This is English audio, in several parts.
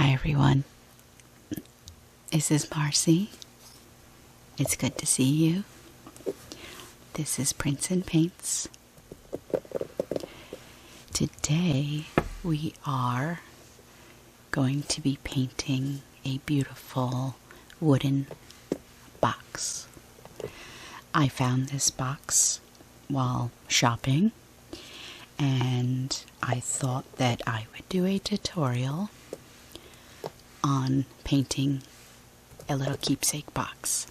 Hi everyone, this is Marcy. It's good to see you. This is Prints and Paints. Today we are going to be painting a beautiful wooden box. I found this box while shopping and I thought that I would do a tutorial on painting a little keepsake box.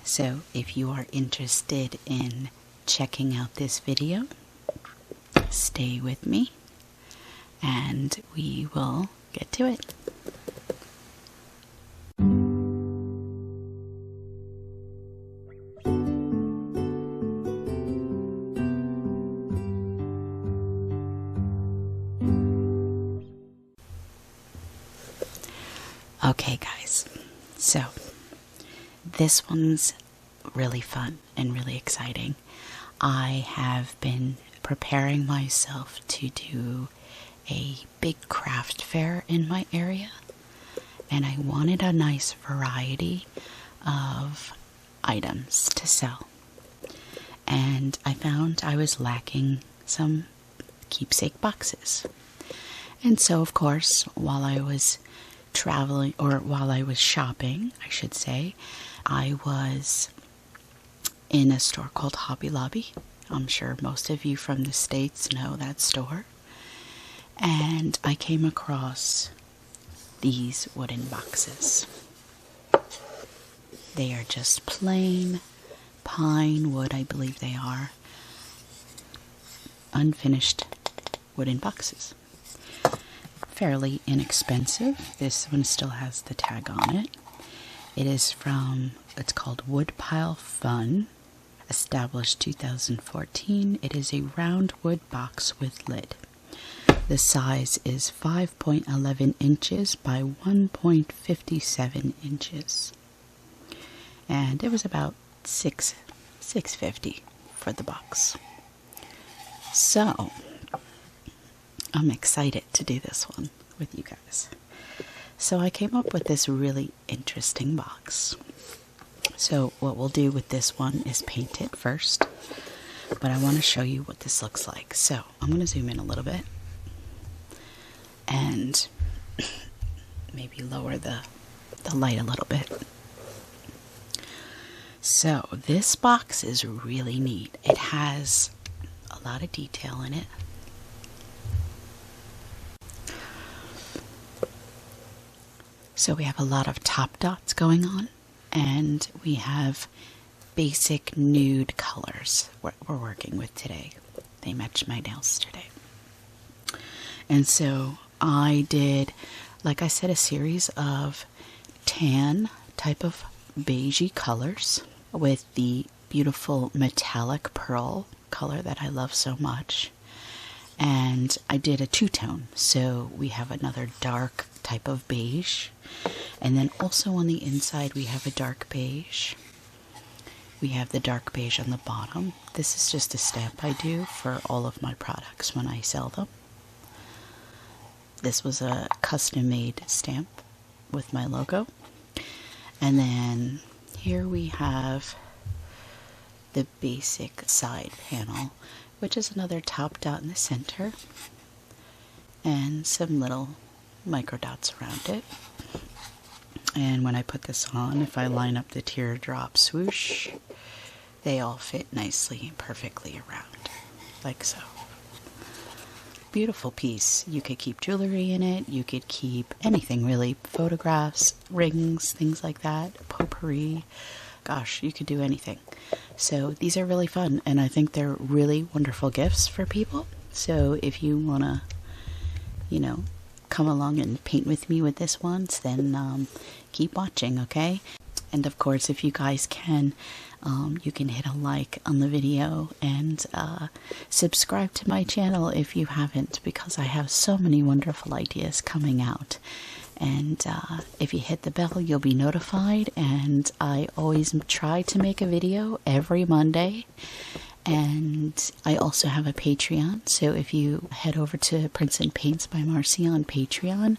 So if you are interested in checking out this video, stay with me and we will get to it. Okay guys, so this one's really fun and really exciting. I have been preparing myself to do a big craft fair in my area, and I wanted a nice variety of items to sell. And I found I was lacking some keepsake boxes. And so of course, while I was traveling, or while I was shopping, I should say, I was in a store called Hobby Lobby. I'm sure most of you from the States know that store. And I came across these wooden boxes. They are just plain pine wood, I believe they are. Unfinished wooden boxes. Fairly inexpensive. This one still has the tag on it. It is from, it's called Woodpile Fun, established 2014. It is a round wood box with lid. The size is 5.11 inches by 1.57 inches. And it was about $6.50 for the box. So I'm excited to do this one with you guys. So I came up with this really interesting box. So what we'll do with this one is paint it first, but I want to show you what this looks like. So I'm going to zoom in a little bit and maybe lower the light a little bit. So this box is really neat. It has a lot of detail in it. So we have a lot of top dots going on, and we have basic nude colors we're working with today. They match my nails today. And so I did, like I said, a series of tan type of beigey colors with the beautiful metallic pearl color that I love so much. And I did a two-tone, so we have another dark type of beige, and then also on the inside we have a dark beige. We have the dark beige on the bottom. This is just a stamp I do for all of my products when I sell them. This was a custom-made stamp with my logo. And then here we have the basic side panel, which is another top dot in the center and some little micro dots around it. And when I put this on, if I line up the teardrop swoosh, they all fit nicely and perfectly around, like so. Beautiful piece. You could keep jewelry in it, you could keep anything really, photographs, rings, things like that, potpourri. Gosh, you could do anything. So these are really fun, and I think they're really wonderful gifts for people. So if you want to, you know, come along and paint with me with this once, then keep watching, okay? And of course, if you guys can, you can hit a like on the video and subscribe to my channel if you haven't, because I have so many wonderful ideas coming out. And if you hit the bell, you'll be notified. And I always try to make a video every Monday. And I also have a Patreon, so if you head over to Prints and Paints by Marcy on Patreon,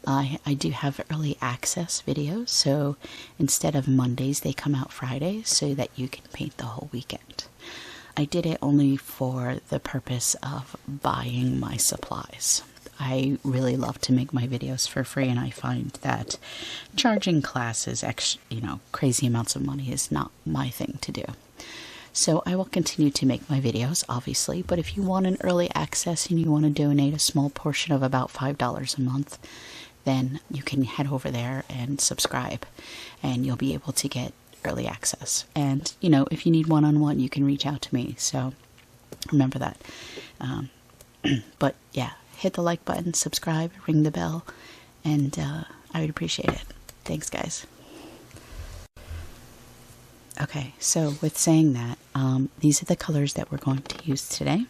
I do have early access videos, so instead of Mondays, they come out Fridays so that you can paint the whole weekend. I did it only for the purpose of buying my supplies. I really love to make my videos for free, and I find that charging classes, crazy amounts of money is not my thing to do. So I will continue to make my videos, obviously, but if you want an early access and you want to donate a small portion of about $5 a month, then you can head over there and subscribe, and you'll be able to get early access. And, if you need one-on-one, you can reach out to me, so remember that. But yeah, hit the like button, subscribe, ring the bell, and I would appreciate it. Thanks, guys. Okay, so with saying that, these are the colors that we're going to use today.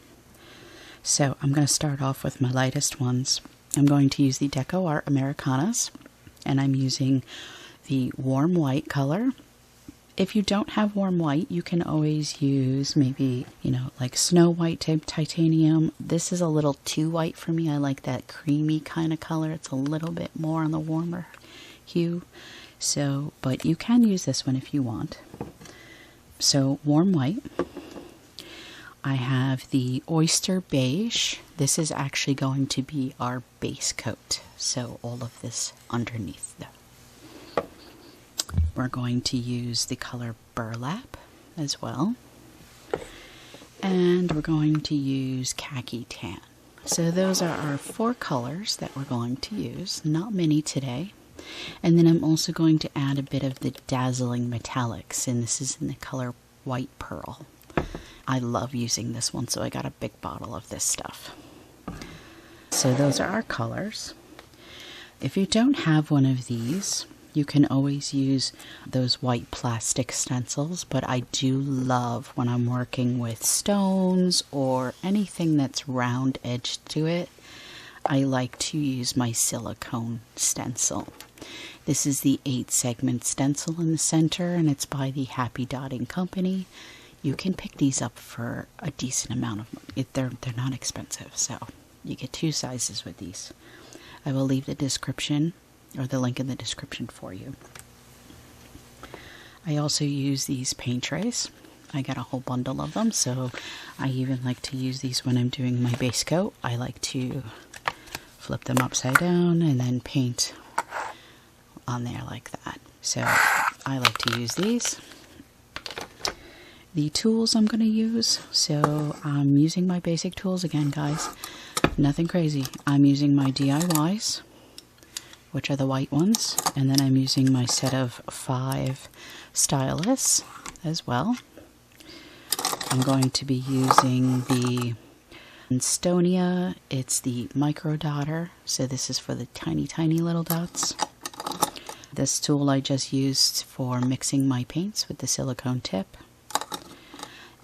So I'm going to start off with my lightest ones. I'm going to use the DecoArt Americanas, and I'm using the warm white color. If you don't have warm white, you can always use maybe, like Snow White type titanium. This is a little too white for me. I like that creamy kind of color. It's a little bit more on the warmer hue. So, but you can use this one if you want. So, warm white. I have the Oyster Beige. This is actually going to be our base coat. So, all of this underneath though. We're going to use the color Burlap as well. And we're going to use Khaki Tan. So, those are our 4 colors that we're going to use. Not many today. And then I'm also going to add a bit of the Dazzling metallics, and this is in the color White Pearl. I love using this one, so I got a big bottle of this stuff. So those are our colors. If you don't have one of these, you can always use those white plastic stencils, but I do love when I'm working with stones or anything that's round edged to it, I like to use my silicone stencil. This is the 8-segment stencil in the center, and it's by the Happy Dotting Company. You can pick these up for a decent amount of money. They're not expensive, so you get 2 sizes with these. I will leave the description, or the link in the description for you. I also use these paint trays. I got a whole bundle of them, so I even like to use these when I'm doing my base coat. I like to flip them upside down and then paint on there like that. So I like to use these. The tools I'm going to use, so I'm using my basic tools again, guys. Nothing crazy. I'm using my DIYs, which are the white ones, and then I'm using my set of 5 stylus as well. I'm going to be using the Stonia. It's the micro dotter, so this is for the tiny little dots. This tool I just used for mixing my paints with the silicone tip.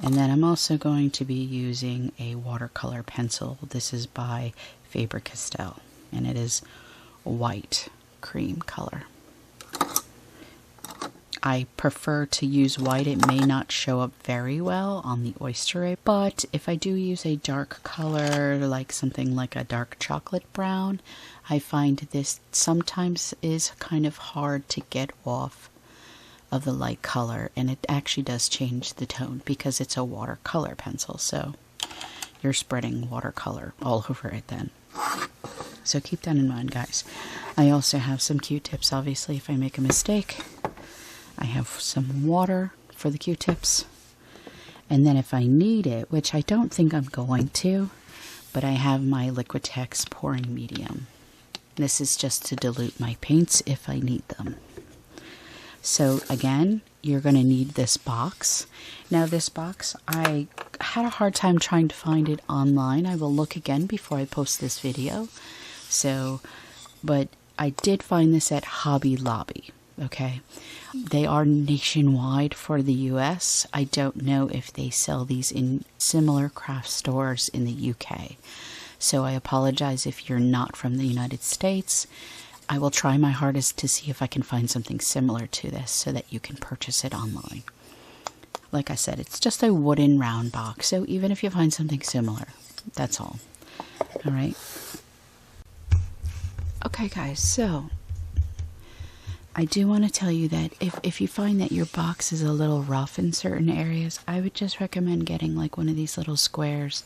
And then I'm also going to be using a watercolor pencil. This is by Faber-Castell, and it is white cream color. I prefer to use white. It may not show up very well on the Oyster, but if I do use a dark color, like something like a dark chocolate brown, I find this sometimes is kind of hard to get off of the light color, and it actually does change the tone because it's a watercolor pencil, so you're spreading watercolor all over it then. So keep that in mind, guys. I also have some Q-tips, obviously, if I make a mistake. I have some water for the Q-tips. And then if I need it, which I don't think I'm going to, but I have my Liquitex pouring medium. This is just to dilute my paints if I need them. So again, you're going to need this box. Now this box, I had a hard time trying to find it online. I will look again before I post this video. So, but I did find this at Hobby Lobby. Okay, they are nationwide for the US. I don't know if they sell these in similar craft stores in the UK. So I apologize if you're not from the United States. I will try my hardest to see if I can find something similar to this so that you can purchase it online. like I said, it's just a wooden round box. So even if you find something similar, that's all. All right. Okay, guys, so I do want to tell you that if you find that your box is a little rough in certain areas, I would just recommend getting like one of these little squares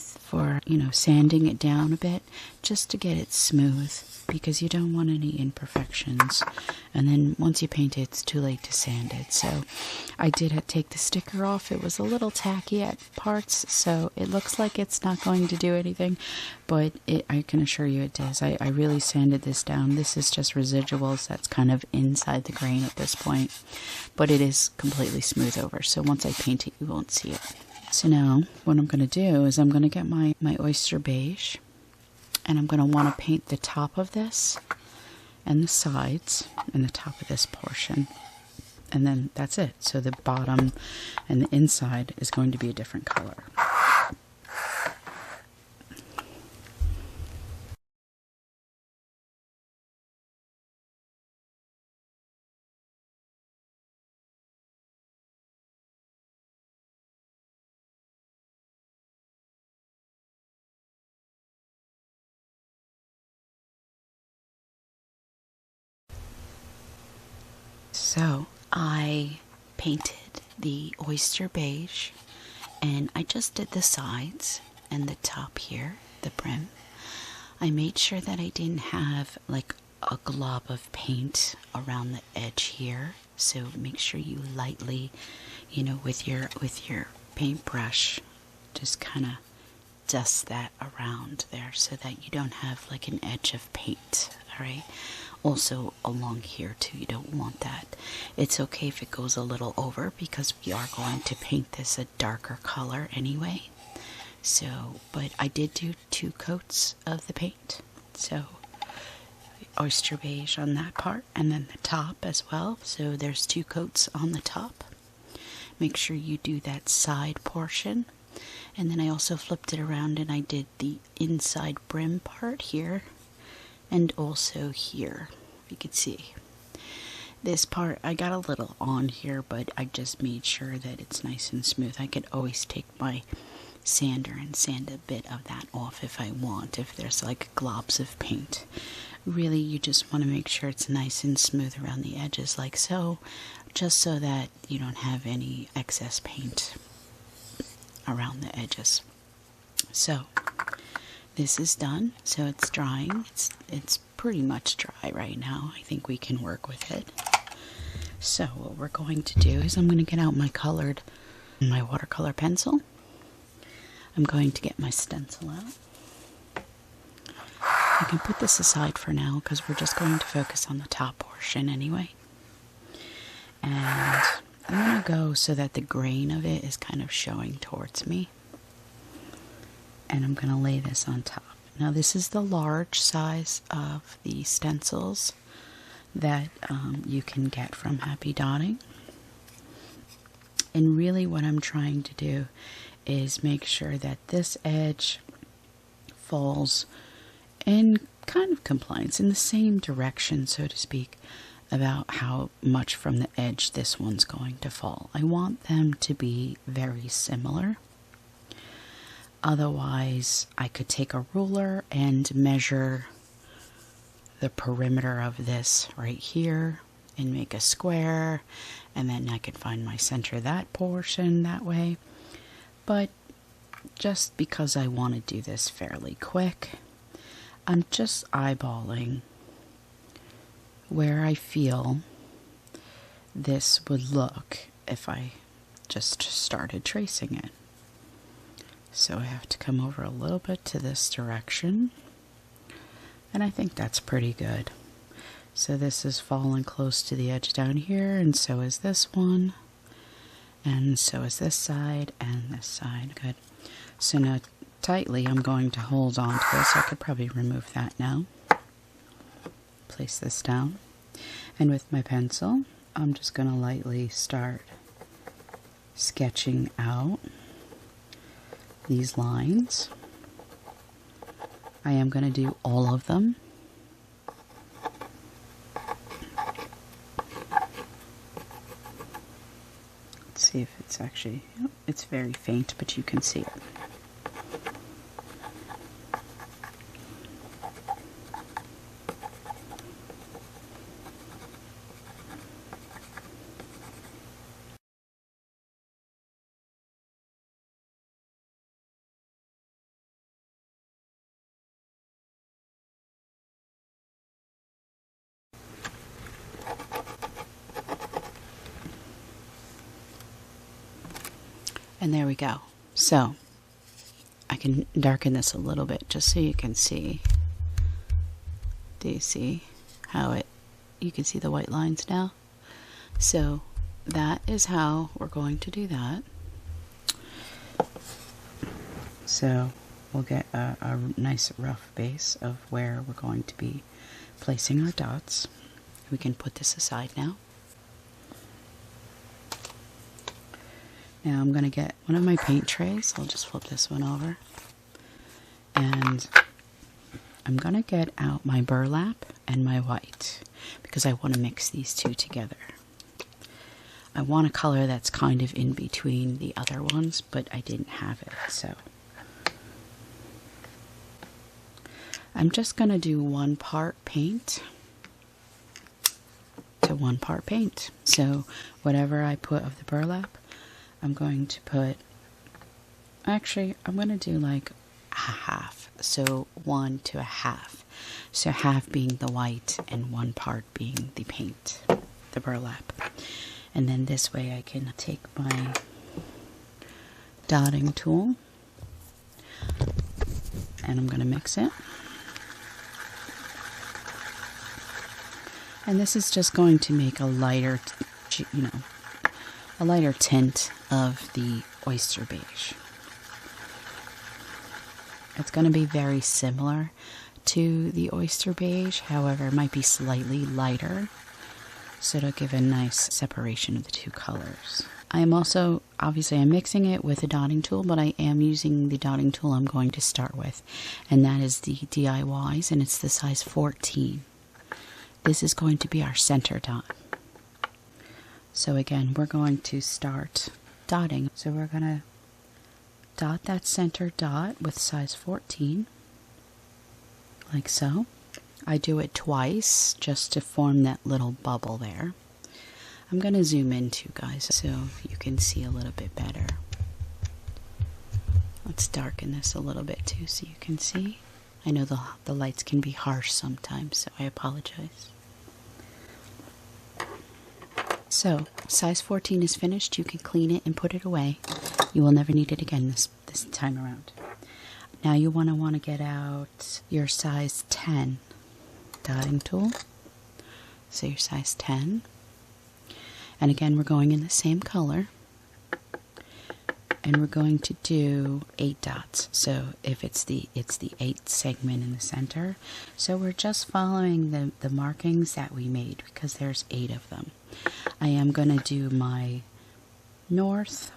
for, you know, sanding it down a bit just to get it smooth, because you don't want any imperfections. And then once you paint it, it's too late to sand it. So I did take the sticker off. It was a little tacky at parts, so it looks like it's not going to do anything, but I can assure you it does. I really sanded this down. This is just residuals that's kind of inside the grain at this point, but it is completely smooth over. So once I paint it, you won't see it. So now what I'm going to do is I'm going to get my Oyster Beige, and I'm going to want to paint the top of this and the sides and the top of this portion. And then that's it. So the bottom and the inside is going to be a different color. So I painted the Oyster Beige, and I just did the sides and the top here, the brim. I made sure that I didn't have like a glob of paint around the edge here, so make sure you lightly, you know, with your paintbrush, just kind of dust that around there so that you don't have like an edge of paint. All right. Also along here too, you don't want that. It's okay if it goes a little over, because we are going to paint this a darker color anyway. So, but I did do 2 coats of the paint. So Oyster Beige on that part, and then the top as well. So there's 2 coats on the top. Make sure you do that side portion. And then I also flipped it around and I did the inside brim part here. And also here, you can see this part I got a little on here, but I just made sure that it's nice and smooth. I could always take my sander and sand a bit of that off if I want, if there's like globs of paint. Really, you just want to make sure it's nice and smooth around the edges like so, just so that you don't have any excess paint around the edges. So this is done, so it's drying. It's pretty much dry right now. I think we can work with it. So what we're going to do is I'm going to get out my watercolor pencil. I'm going to get my stencil out. I can put this aside for now because we're just going to focus on the top portion anyway. And I'm going to go so that the grain of it is kind of showing towards me. And I'm going to lay this on top. Now this is the large size of the stencils that you can get from Happy Dotting. And really what I'm trying to do is make sure that this edge falls in kind of compliance, in the same direction, so to speak, about how much from the edge this one's going to fall. I want them to be very similar. Otherwise, I could take a ruler and measure the perimeter of this right here and make a square, and then I could find my center of that portion that way. But just because I want to do this fairly quick, I'm just eyeballing where I feel this would look if I just started tracing it. So I have to come over a little bit to this direction, and I think that's pretty good. So this is falling close to the edge down here, and so is this one, and so is this side and this side. Good. So now tightly I'm going to hold on to this. I could probably remove that now. Place this down, and with my pencil I'm just going to lightly start sketching out these lines. I am going to do all of them. Let's see see if it's actually, oh, it's very faint, but you can see it. And there we go. So I can darken this a little bit just so you can see. Do you see how you can see the white lines now? So that is how we're going to do that. So we'll get a nice rough base of where we're going to be placing our dots. We can put this aside now. Now I'm going to get one of my paint trays. I'll just flip this one over. And I'm going to get out my burlap and my white because I want to mix these two together. I want a color that's kind of in between the other ones, but I didn't have it, so. I'm just going to do 1 part paint to 1 part paint. So whatever I put of the burlap, I'm going to put, actually, I'm going to do like a half. So 1 to a half. So half being the white and 1 part being the paint, the burlap. And then this way I can take my dotting tool and I'm going to mix it. And this is just going to make a lighter, a lighter tint of the Oyster Beige. It's going to be very similar to the Oyster Beige, however, it might be slightly lighter, so it'll give a nice separation of the two colors. I am also, obviously I'm mixing it with a dotting tool, but I am using the dotting tool I'm going to start with, and that is the DIYs, and it's the size 14. This is going to be our center dot. So again, we're going to start dotting. So we're going to dot that center dot with size 14, like so. I do it twice just to form that little bubble there. I'm going to zoom in too, guys, so you can see a little bit better. Let's darken this a little bit too so you can see. I know the lights can be harsh sometimes, so I apologize. So, size 14 is finished. You can clean it and put it away. You will never need it again this time around. Now you want to get out your size 10 dotting tool. So your size 10. And again, we're going in the same color. And we're going to do 8 dots. So if it's the 8th segment in the center. So we're just following the markings that we made because there's 8 of them. I am going to do my north.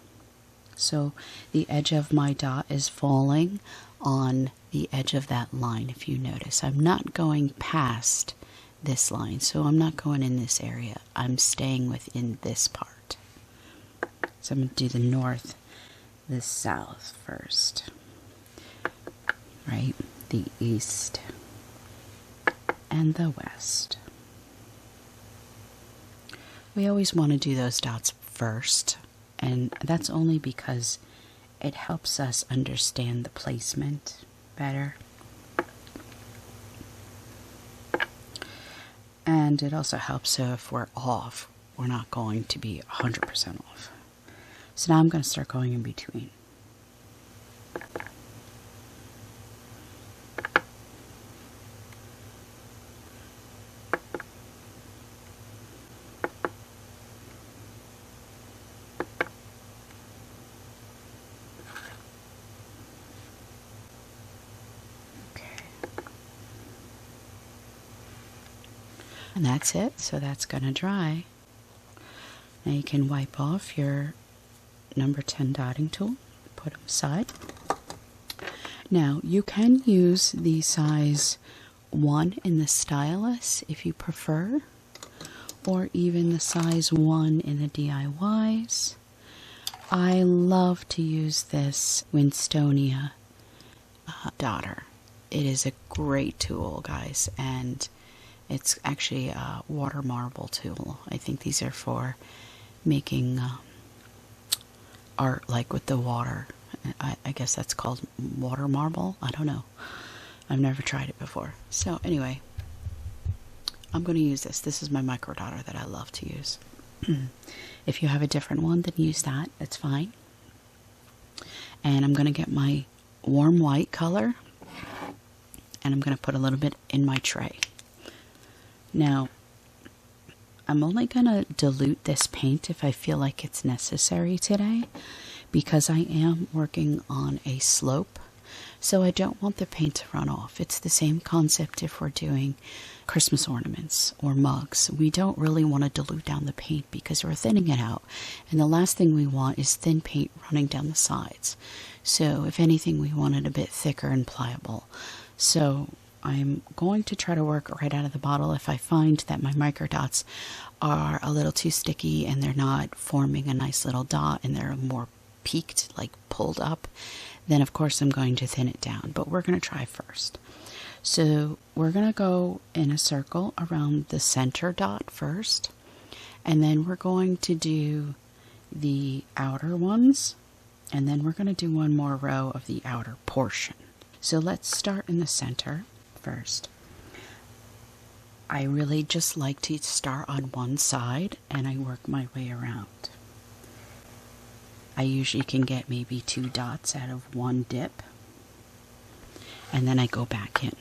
So the edge of my dot is falling on the edge of that line, if you notice. I'm not going past this line, so I'm not going in this area. I'm staying within this part. So I'm going to do the north, the south first. Right? The east and the west. We always want to do those dots first, and that's only because it helps us understand the placement better. And it also helps so if we're off, we're not going to be 100% off. So now I'm going to start going in between. And that's it, so that's going to dry. Now you can wipe off your number 10 dotting tool, put them aside. Now you can use the size 1 in the stylus if you prefer, or even the size 1 in the DIYs. I love to use this Winstonia dotter. It is a great tool, guys, and it's actually a water marble tool. I think these are for making art like with the water. I guess that's called water marble. I don't know. I've never tried it before. So anyway, I'm going to use this. This is my micro dotter that I love to use. If you have a different one, then use that. That's fine. And I'm going to get my warm white color, and I'm going to put a little bit in my tray. Now, I'm only going to dilute this paint if I feel like it's necessary today, because I am working on a slope, so I don't want the paint to run off. It's the same concept if we're doing Christmas ornaments or mugs. We don't really want to dilute down the paint because we're thinning it out, and the last thing we want is thin paint running down the sides. So if anything, we want it a bit thicker and pliable. So I'm going to try to work right out of the bottle. If I find that my micro dots are a little too sticky and they're not forming a nice little dot and they're more peaked, like pulled up, then of course I'm going to thin it down. But we're going to try first. So we're going to go in a circle around the center dot first, and then we're going to do the outer ones, and then we're going to do one more row of the outer portion. So let's start in the center first. I really just like to start on one side and I work my way around. I usually can get maybe 2 dots out of one dip, and then I go back in.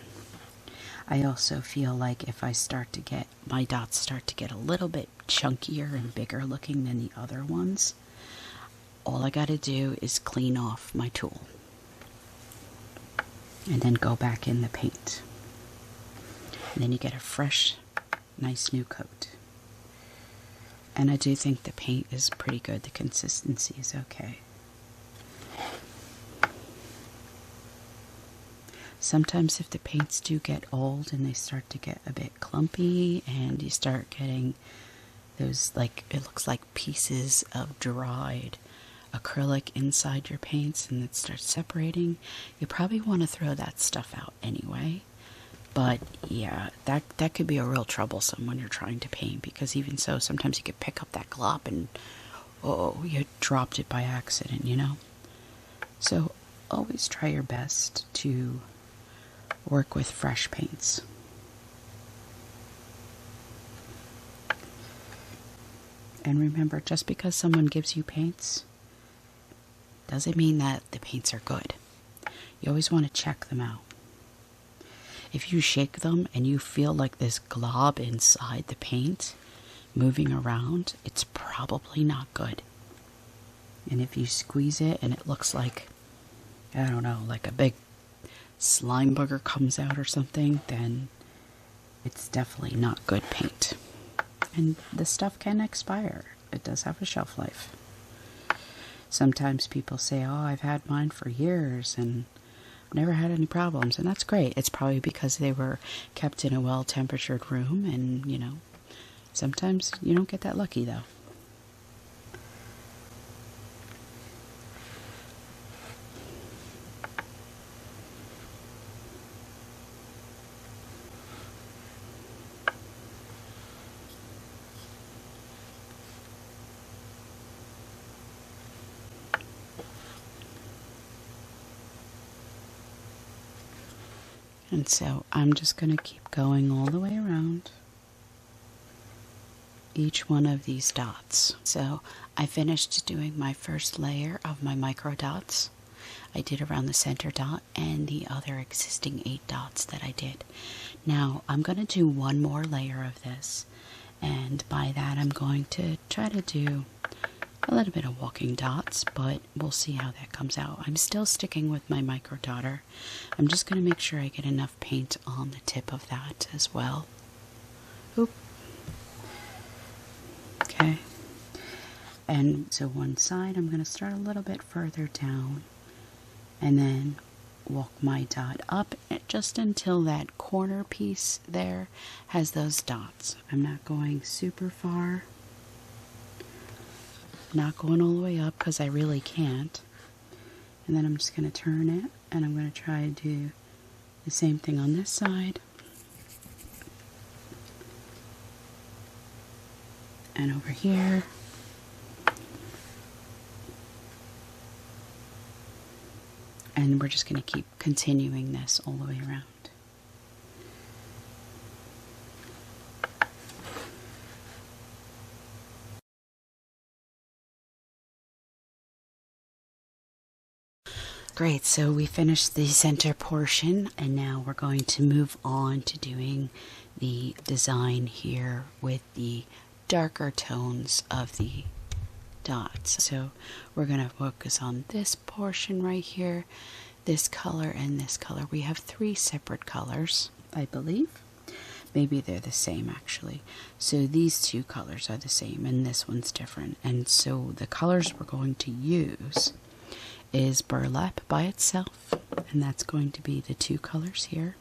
I also feel like if I start to get, my dots start to get a little bit chunkier and bigger looking than the other ones, all I got to do is clean off my tool and then go back in the paint. And then you get a fresh, nice new coat. And I do think the paint is pretty good. The consistency is okay. Sometimes if the paints do get old and they start to get a bit clumpy and you start getting those, like, it looks like pieces of dried acrylic inside your paints and it starts separating, you probably want to throw that stuff out anyway. But yeah, that could be a real troublesome when you're trying to paint, because even so, sometimes you could pick up that glop and, oh, you dropped it by accident, you know? So always try your best to work with fresh paints. And remember, just because someone gives you paints doesn't mean that the paints are good. You always want to check them out. If you shake them and you feel like this glob inside the paint moving around, it's probably not good. And if you squeeze it and it looks like, I don't know, like a big slime bugger comes out or something, then it's definitely not good paint. And the stuff can expire. It does have a shelf life. Sometimes people say, oh, I've had mine for years and never had any problems, and that's great. It's probably because they were kept in a well-temperatured room, and, you know, sometimes you don't get that lucky, though. And so I'm just going to keep going all the way around each one of these dots. So I finished doing my first layer of my micro dots. I did around the center dot and the other existing 8 dots that I did. Now I'm going to do one more layer of this, and by that I'm going to try to do a little bit of walking dots, but we'll see how that comes out. I'm still sticking with my micro dotter. I'm just going to make sure I get enough paint on the tip of that as well. Oop. Okay. And so one side, I'm going to start a little bit further down and then walk my dot up just until that corner piece there has those dots. I'm not going super far. not going all the way up because I really can't. And then I'm just going to turn it, and I'm going to try to do the same thing on this side. And over here. And we're just going to keep continuing this all the way around. Great, so we finished the center portion, and now we're going to move on to doing the design here with the darker tones of the dots. So we're going to focus on this portion right here, this color and this color. We have 3 separate colors, I believe. Maybe they're the same actually. So these 2 colors are the same and this one's different. And so the colors we're going to use is Burlap by itself, and that's going to be the 2 colors here.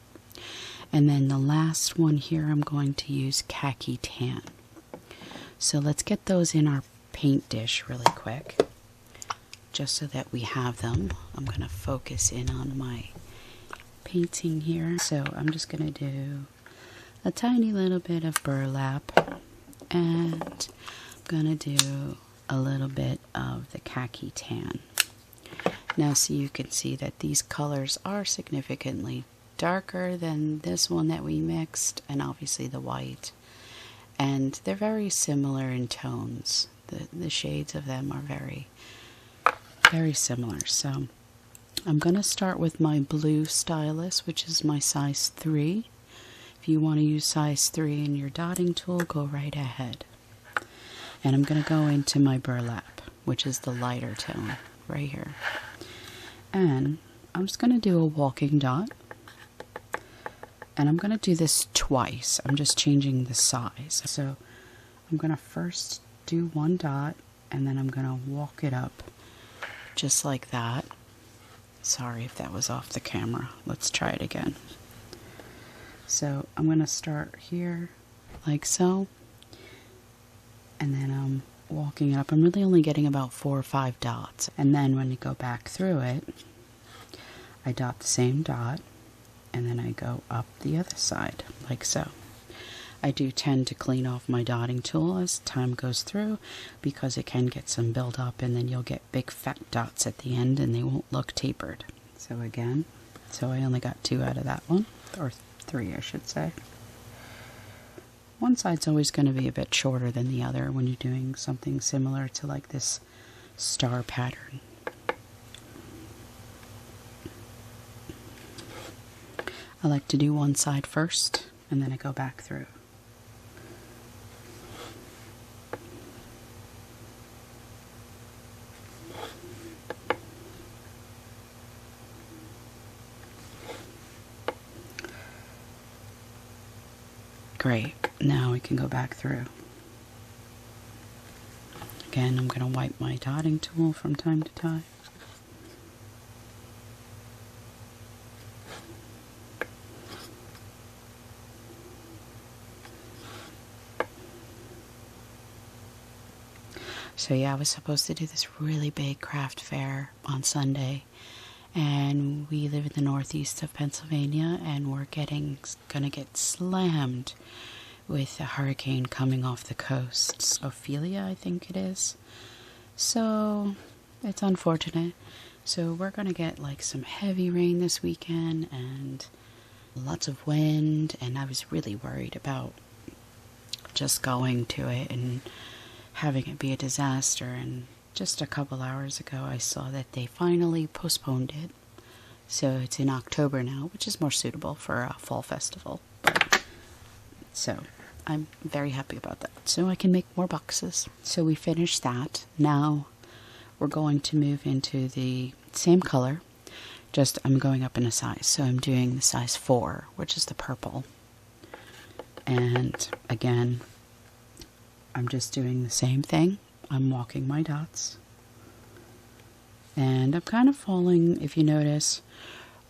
And then the last one here I'm going to use Khaki Tan. So let's get those in our paint dish really quick, just so that we have them. I'm going to focus in on my painting here. So I'm just going to do a tiny little bit of burlap, and I'm going to do a little bit of the Khaki Tan. Now, so you can see that these colors are significantly darker than this one that we mixed, and obviously the white. And they're very similar in tones. The shades of them are very, very similar. So I'm going to start with my blue stylus, which is my size 3. If you want to use size 3 in your dotting tool, go right ahead. And I'm going to go into my burlap, which is the lighter tone right here. And I'm just going to do a walking dot. And I'm going to do this twice. I'm just changing the size. So I'm going to first do 1 dot, and then I'm going to walk it up just like that. Sorry if that was off the camera. Let's try it again. So I'm going to start here like so, and then I'm walking it up. I'm really only getting about 4 or 5 dots. And then when you go back through it, I dot the same dot, and then I go up the other side, like so. I do tend to clean off my dotting tool as time goes through, because it can get some buildup, and then you'll get big fat dots at the end, and they won't look tapered. So again, so I only got 2 out of that one, or 3 I should say. One side's always going to be a bit shorter than the other when you're doing something similar to like this star pattern. I like to do one side first, and then I go back through. Great, now we can go back through. Again, I'm going to wipe my dotting tool from time to time. So yeah, I was supposed to do this really big craft fair on Sunday, and we live in the northeast of Pennsylvania, and we're gonna get slammed with a hurricane coming off the coast. Ophelia, I think it is. So it's unfortunate. So we're gonna get like some heavy rain this weekend and lots of wind, and I was really worried about just going to it and having it be a disaster. And just a couple hours ago I saw that they finally postponed it, so it's in October now, which is more suitable for a fall festival. So I'm very happy about that, so I can make more boxes. So we finished that. Now we're going to move into the same color, just I'm going up in a size. So I'm doing the size 4, which is the purple. And again, I'm just doing the same thing. I'm walking my dots. And I'm kind of falling, if you notice,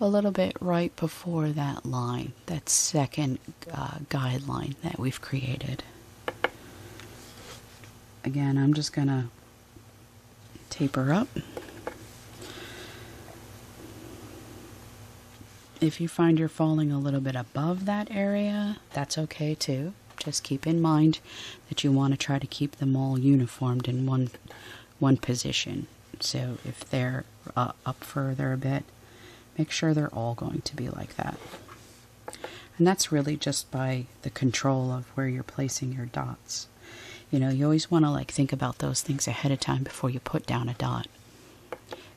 a little bit right before that line, that second guideline that we've created. Again, I'm just going to taper up. If you find you're falling a little bit above that area, that's okay too. Just keep in mind that you want to try to keep them all uniformed in one position. So if they're up further a bit, make sure they're all going to be like that. And that's really just by the control of where you're placing your dots. You know, you always want to like think about those things ahead of time before you put down a dot.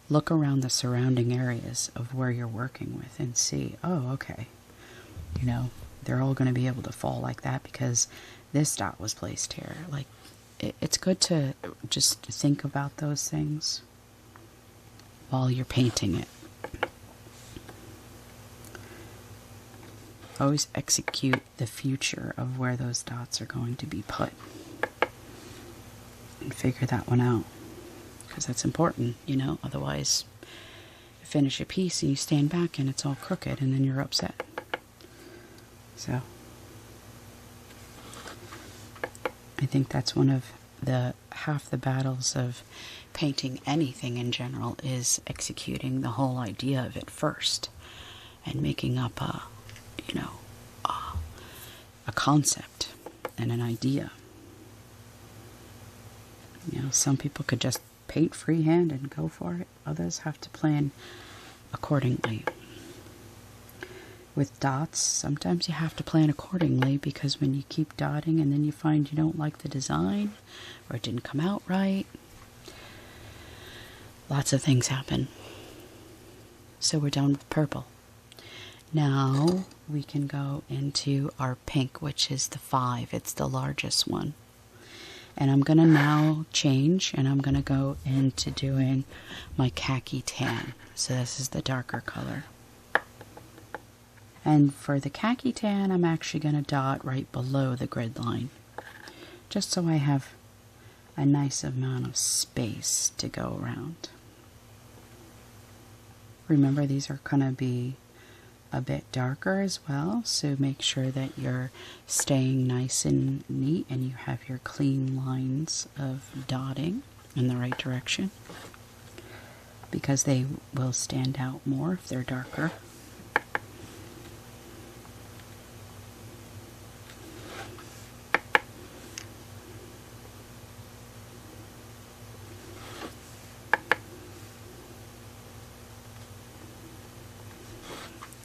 Look around the surrounding areas of where you're working with and see, oh, okay, you know, they're all going to be able to fall like that because this dot was placed here. Like, it's good to just think about those things while you're painting it. Always execute the future of where those dots are going to be put and figure that one out. Because that's important, you know, otherwise you finish a piece and you stand back and it's all crooked and then you're upset. So I think that's one of the half the battles of painting anything in general is executing the whole idea of it first and making up a, you know, a concept and an idea. You know, some people could just paint freehand and go for it. Others have to plan accordingly. With dots, sometimes you have to plan accordingly because when you keep dotting and then you find you don't like the design or it didn't come out right, lots of things happen. So we're done with purple. Now we can go into our pink, which is the 5. It's the largest one. And I'm going to now change and I'm going to go into doing my Khaki Tan. So this is the darker color. And for the Khaki Tan, I'm actually going to dot right below the grid line. Just so I have a nice amount of space to go around. Remember, these are going to be a bit darker as well, so make sure that you're staying nice and neat and you have your clean lines of dotting in the right direction, because they will stand out more if they're darker.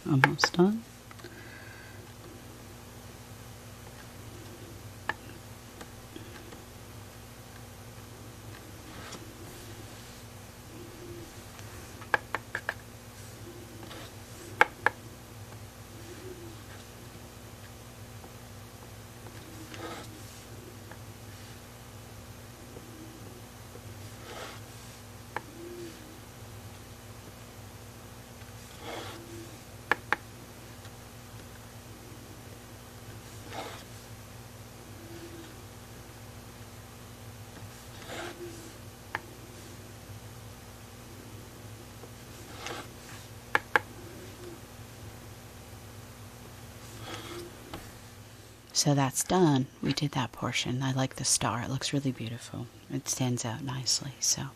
Almost done. So that's done. We did that portion. I like the star. It looks really beautiful. It stands out nicely. So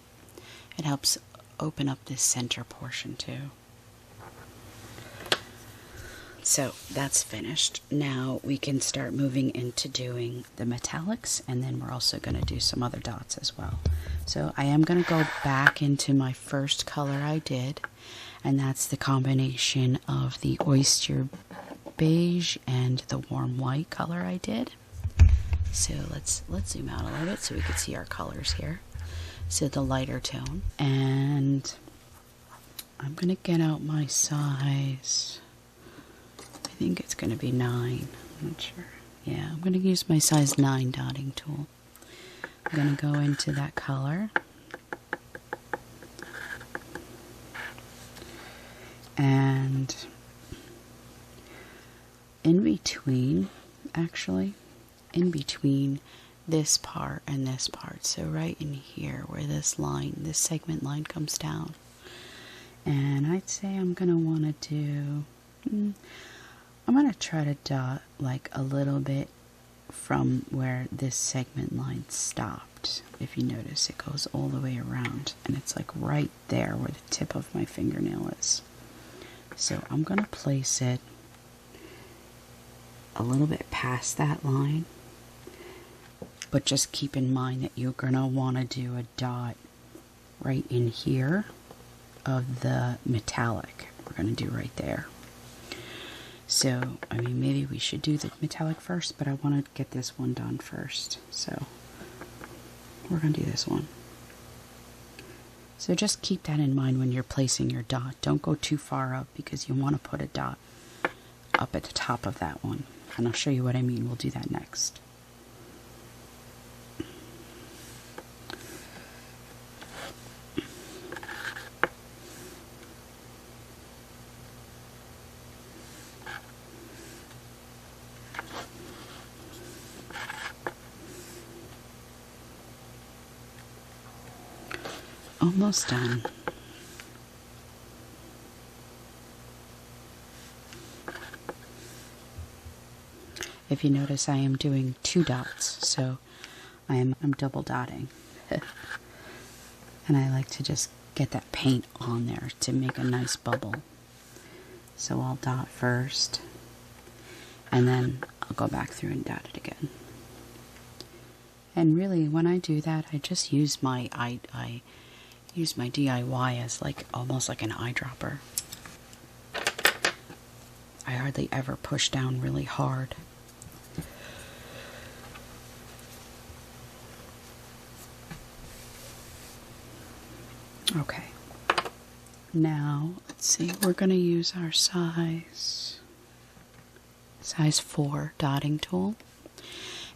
it helps open up this center portion too. So that's finished. Now we can start moving into doing the metallics, and then we're also going to do some other dots as well. So I am going to go back into my first color I did, and that's the combination of the Oyster Beige and the warm white color I did. So let's zoom out a little bit so we can see our colors here. So the lighter tone, and I'm gonna get out my size. I think it's gonna be 9. I'm not sure. Yeah, I'm gonna use my size 9 dotting tool. I'm gonna go into that color. And in between, actually, in between this part and this part, so right in here where this line, this segment line comes down, and I'd say I'm going to want to do, I'm going to try to dot like a little bit from where this segment line stopped. shaped. If you notice, it goes all the way around, and it's like right there where the tip of my fingernail is. So I'm going to place it a little bit past that line, but just keep in mind that you're going to want to do a dot right in here of the metallic. We're going to do right there. So, I mean, maybe we should do the metallic first, but I want to get this one done first. So, we're going to do this one. So just keep that in mind when you're placing your dot. Don't go too far up because you want to put a dot up at the top of that one. And I'll show you what I mean. We'll do that next. Almost done. If you notice, I am doing 2 dots, so I'm double dotting. And I like to just get that paint on there to make a nice bubble. So I'll dot first, and then I'll go back through and dot it again. And really, when I do that, I just use my I use my DIY as like almost like an eyedropper. I hardly ever push down really hard. Okay. Now, let's see, we're going to use our size 4 dotting tool.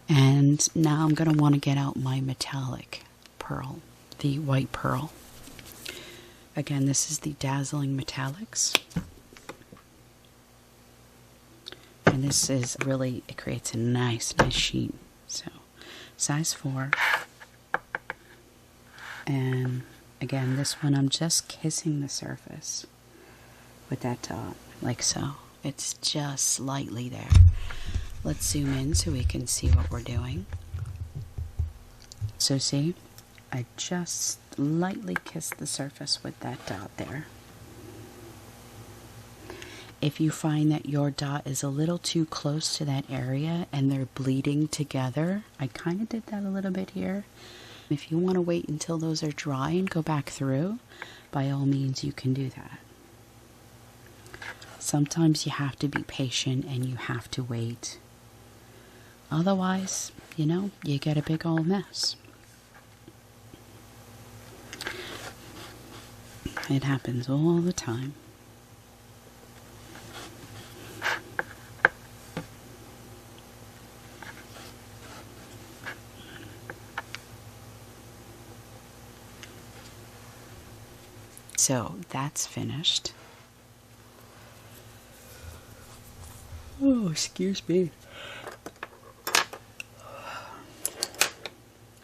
And now I'm going to want to get out my metallic pearl, the white pearl. Again, this is the Dazzling Metallics. And this is really, it creates a nice sheen. So, size 4. And again, this one I'm just kissing the surface with that dot, like so. It's just slightly there. Let's zoom in so we can see what we're doing. So see, I just lightly kissed the surface with that dot there. If you find that your dot is a little too close to that area and they're bleeding together, I kind of did that a little bit here. If you want to wait until those are dry and go back through, by all means you can do that. Sometimes you have to be patient and you have to wait. Otherwise, you know, you get a big old mess. It happens all the time. So that's finished. Oh, excuse me.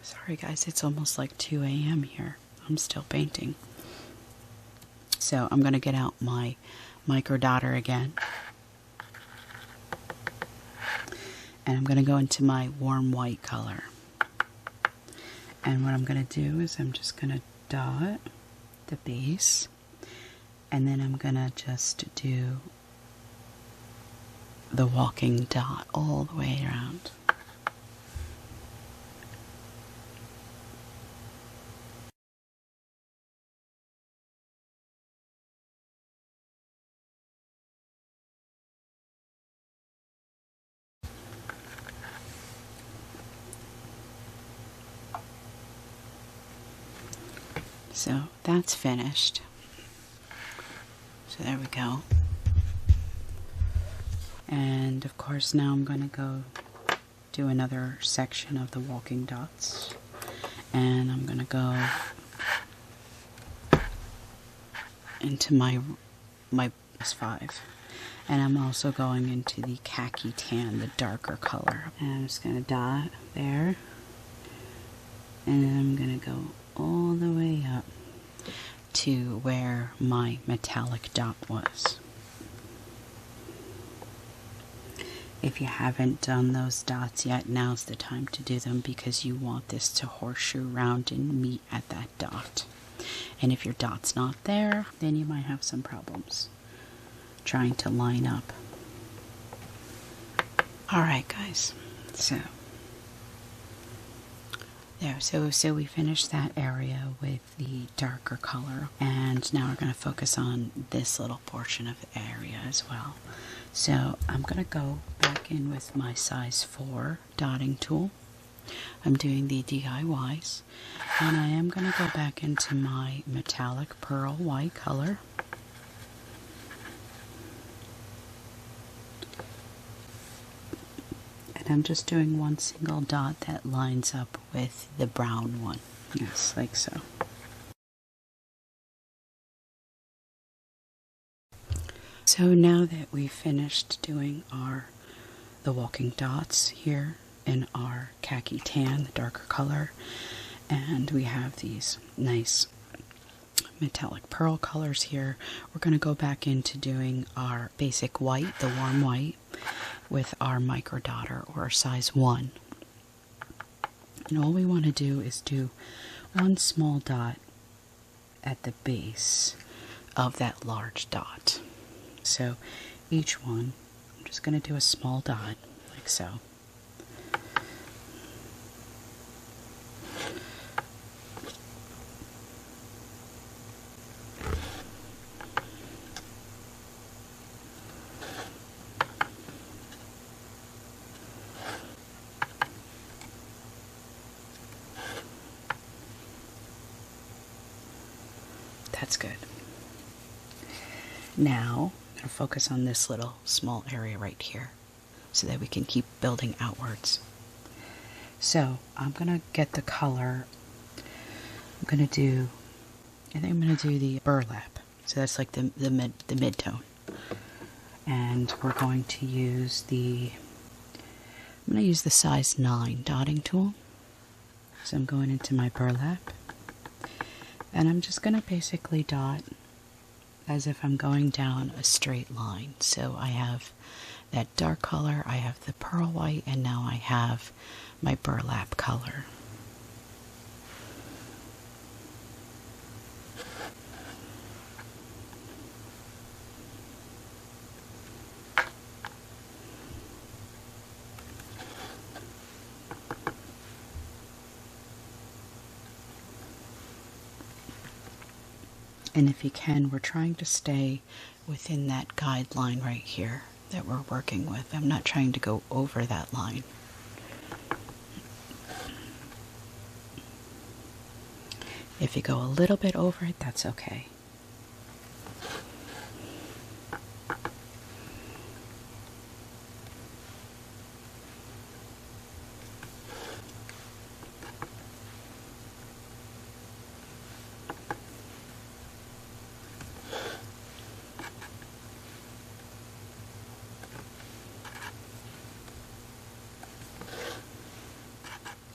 Sorry guys, it's almost like 2 a.m. here. I'm still painting. So I'm going to get out my micro dotter again. And I'm going to go into my warm white color. And what I'm going to do is I'm just going to dot the base. And then I'm going to just do the walking dot all the way around. So that's finished. So there we go. And of course now I'm going to go do another section of the walking dots. And I'm going to go into my 5. And I'm also going into the Khaki Tan, the darker color. And I'm just going to dot there. And then I'm going to go all the way up to where my metallic dot was. If you haven't done those dots yet, now's the time to do them because you want this to horseshoe around and meet at that dot. And if your dot's not there, then you might have some problems trying to line up. Alright guys, so there, so we finished that area with the darker color, and now we're going to focus on this little portion of the area as well. So I'm going to go back in with my size 4 dotting tool. I'm doing the DIYs, and I am going to go back into my metallic pearl white color. I'm just doing one single dot that lines up with the brown one. Yes, like so. So now that we've finished doing the walking dots here in our khaki tan, the darker color, and we have these nice metallic pearl colors here, we're going to go back into doing our basic white, the warm white, with our micro dotter or size 1. And all we want to do is do one small dot at the base of that large dot. So each one, I'm just going to do a small dot like so. That's good. Now, I'm going to focus on this little small area right here so that we can keep building outwards. So, I'm going to get the color. I think I'm going to do the burlap. So that's like the mid-tone. And we're going to use I'm going to use the size 9 dotting tool. So I'm going into my burlap. And I'm just going to basically dot as if I'm going down a straight line. So I have that dark color, I have the pearl white, and now I have my burlap color. And if you can, we're trying to stay within that guideline right here that we're working with. I'm not trying to go over that line. If you go a little bit over it, that's okay.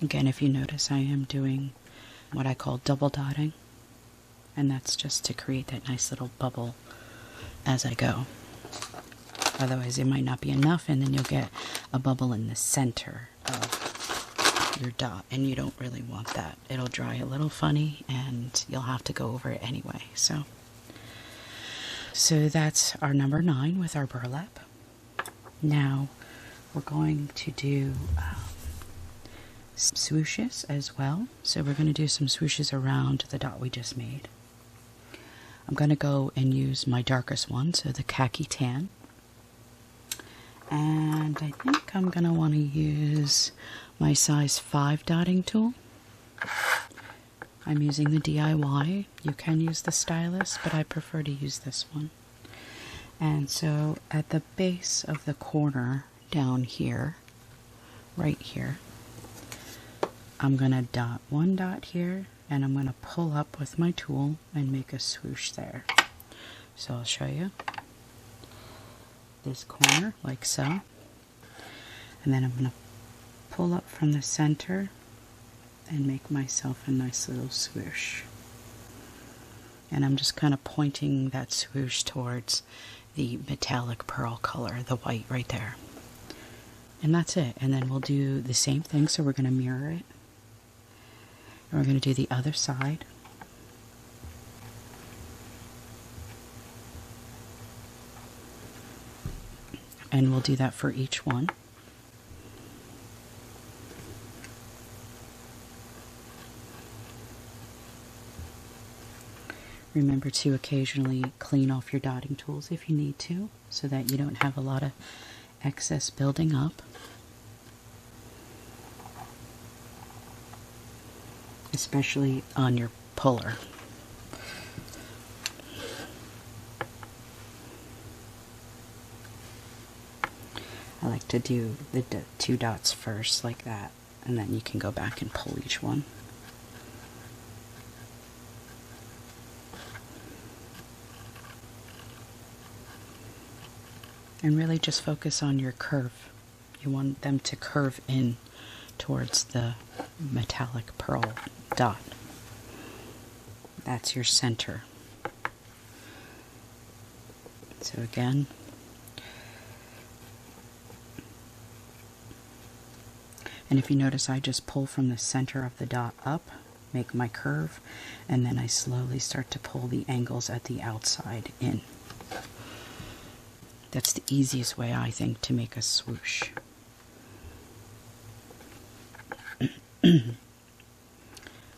Again, if you notice, I am doing what I call double dotting, and that's just to create that nice little bubble as I go. Otherwise, it might not be enough, and then you'll get a bubble in the center of your dot, and you don't really want that. It'll dry a little funny, and you'll have to go over it anyway. So that's our number 9 with our burlap. Now, we're going to do swooshes as well. So we're going to do some swooshes around the dot we just made. I'm going to go and use my darkest one, so the Khaki Tan. And I think I'm going to want to use my size 5 dotting tool. I'm using the DIY. You can use the stylus, but I prefer to use this one. And so at the base of the corner down here, right here, I'm going to dot one dot here, and I'm going to pull up with my tool and make a swoosh there. So I'll show you this corner like so, and then I'm going to pull up from the center and make myself a nice little swoosh. And I'm just kind of pointing that swoosh towards the metallic pearl color, the white right there. And that's it. And then we'll do the same thing. So we're going to mirror it. And we're going to do the other side. And we'll do that for each one. Remember to occasionally clean off your dotting tools if you need to, so that you don't have a lot of excess building up. Especially on your puller. I like to do the two dots first like that, and then you can go back and pull each one. And really just focus on your curve. You want them to curve in towards the metallic pearl dot. That's your center. So again, and if you notice, I just pull from the center of the dot up, make my curve, and then I slowly start to pull the angles at the outside in. That's the easiest way, I think, to make a swoosh.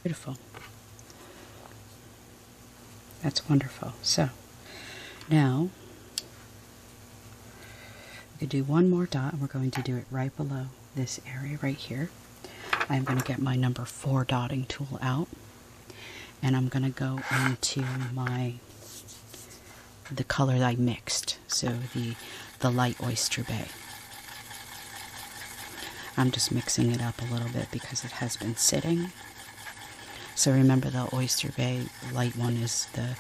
Beautiful. That's wonderful. So, now, we could do one more dot, and we're going to do it right below this area right here. I'm going to get my number 4 dotting tool out, and I'm going to go into the color that I mixed, so the light Oyster Beige. I'm just mixing it up a little bit because it has been sitting. So remember, the Oyster Beige light one is the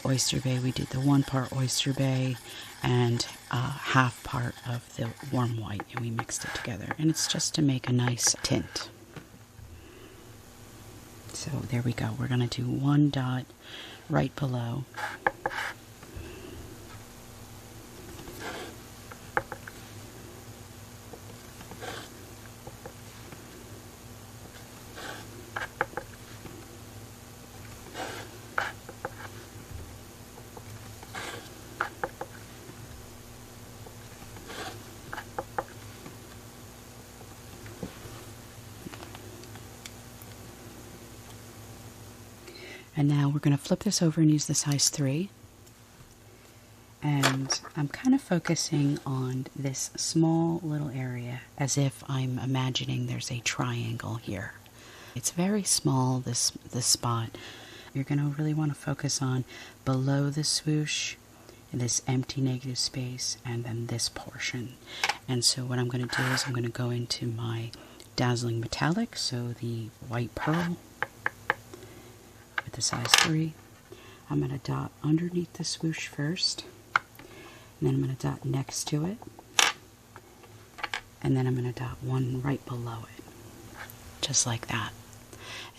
Oyster Beige. We did the 1 part Oyster Beige and half part of the warm white, and we mixed it together. And it's just to make a nice tint. So there we go. We're going to do 1 dot right below. And now we're going to flip this over and use the size 3. And I'm kind of focusing on this small little area as if I'm imagining there's a triangle here. It's very small, this spot. You're going to really want to focus on below the swoosh, this empty negative space, and then this portion. And so what I'm going to do is I'm going to go into my Dazzling Metallic, so the white pearl, the size 3. I'm going to dot underneath the swoosh first, and then I'm going to dot next to it, and then I'm going to dot 1 right below it, just like that.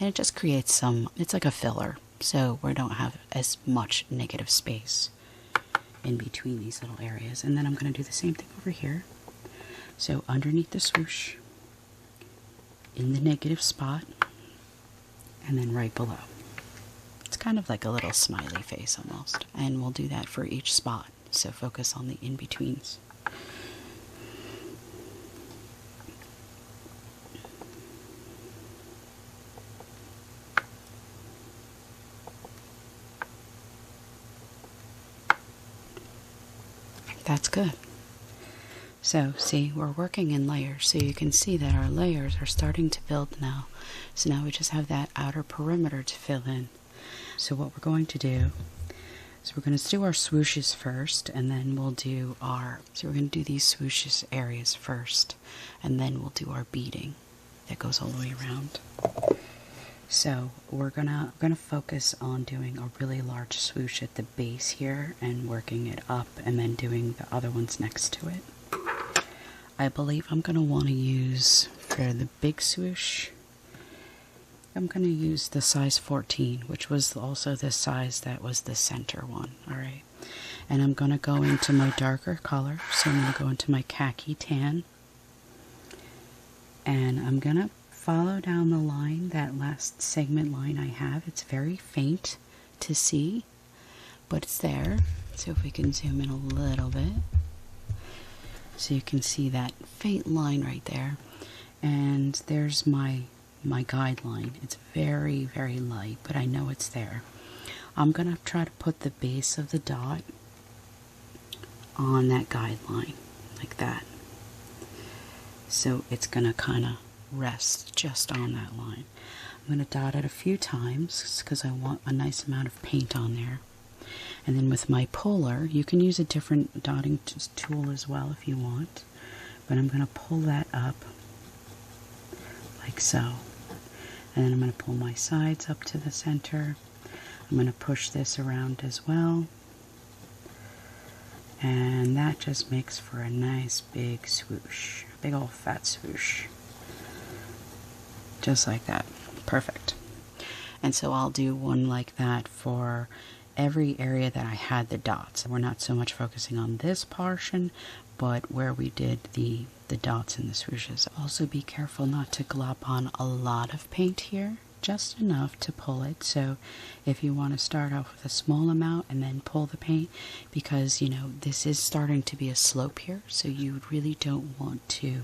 And it just creates some, it's like a filler, so we don't have as much negative space in between these little areas. And then I'm going to do the same thing over here. So underneath the swoosh, in the negative spot, and then right below. It's kind of like a little smiley face almost. And we'll do that for each spot. So focus on the in-betweens. That's good. So see, we're working in layers, so you can see that our layers are starting to build now. So now we just have that outer perimeter to fill in. So what we're going to do is we're going to do our swooshes first, and then we'll do so we're going to do these swooshes areas first, and then we'll do our beading that goes all the way around. So we're gonna focus on doing a really large swoosh at the base here and working it up, and then doing the other ones next to it. I believe I'm going to want to use, for the big swoosh, I'm going to use the size 14, which was also the size that was the center one. Alright, and I'm going to go into my darker color, so I'm going to go into my Khaki Tan, And I'm gonna follow down the line, that last segment line I have. It's very faint to see, but it's there. So if we can zoom in a little bit, so you can see that faint line right there. And there's my guideline. It's very, very light, but I know it's there. I'm gonna try to put the base of the dot on that guideline, like that. So it's gonna kind of rest just on that line. I'm gonna dot it a few times because I want a nice amount of paint on there. And then with my puller, you can use a different dotting tool as well if you want. But I'm gonna pull that up like so. And then I'm gonna pull my sides up to the center. I'm gonna push this around as well. And that just makes for a nice big swoosh. Big old fat swoosh. Just like that. Perfect. And so I'll do one like that for every area that I had the dots. We're not so much focusing on this portion, but where we did the dots and the swooshes. Also be careful not to glop on a lot of paint here. Just enough to pull it. So if you want to start off with a small amount and then pull the paint, because you know this is starting to be a slope here, so you really don't want to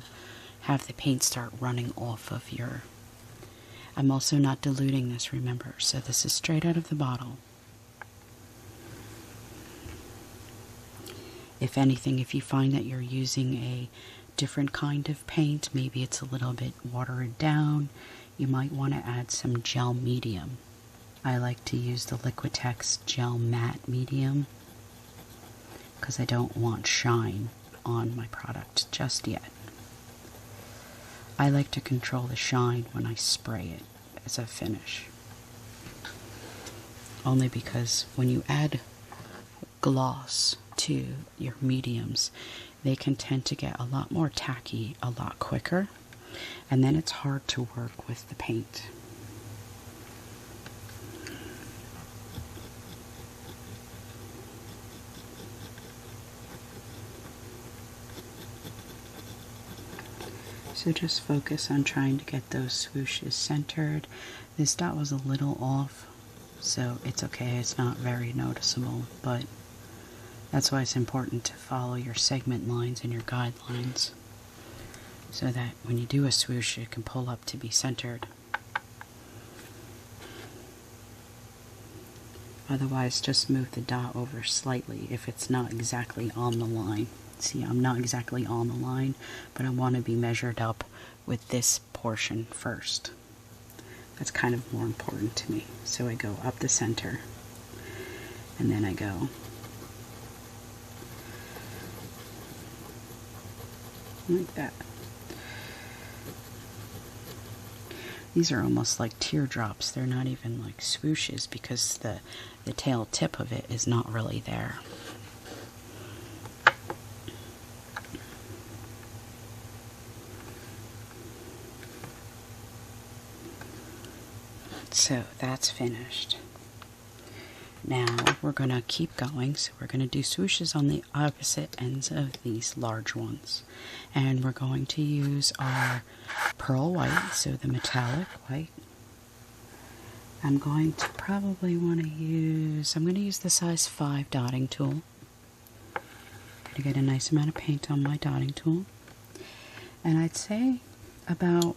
have the paint start running off of your... I'm also not diluting this, remember, so this is straight out of the bottle. If anything, if you find that you're using a different kind of paint, maybe it's a little bit watered down, you might want to add some gel medium. I like to use the Liquitex Gel Matte Medium because I don't want shine on my product just yet. I like to control the shine when I spray it as a finish. Only because when you add gloss to your mediums, they can tend to get a lot more tacky a lot quicker, and then it's hard to work with the paint. So just focus on trying to get those swooshes centered. This dot was a little off, so it's okay, it's not very noticeable, but that's why it's important to follow your segment lines and your guidelines, so that when you do a swoosh, it can pull up to be centered. Otherwise, just move the dot over slightly if it's not exactly on the line. See, I'm not exactly on the line, but I want to be measured up with this portion first. That's kind of more important to me. So I go up the center, and then I go like that. These are almost like teardrops. They're not even like swooshes because the tail tip of it is not really there. So that's finished. Now we're going to keep going, so we're going to do swooshes on the opposite ends of these large ones. And we're going to use our pearl white, so the metallic white. I'm going to probably want to use, I'm going to use the size 5 dotting tool. To get a nice amount of paint on my dotting tool. And I'd say about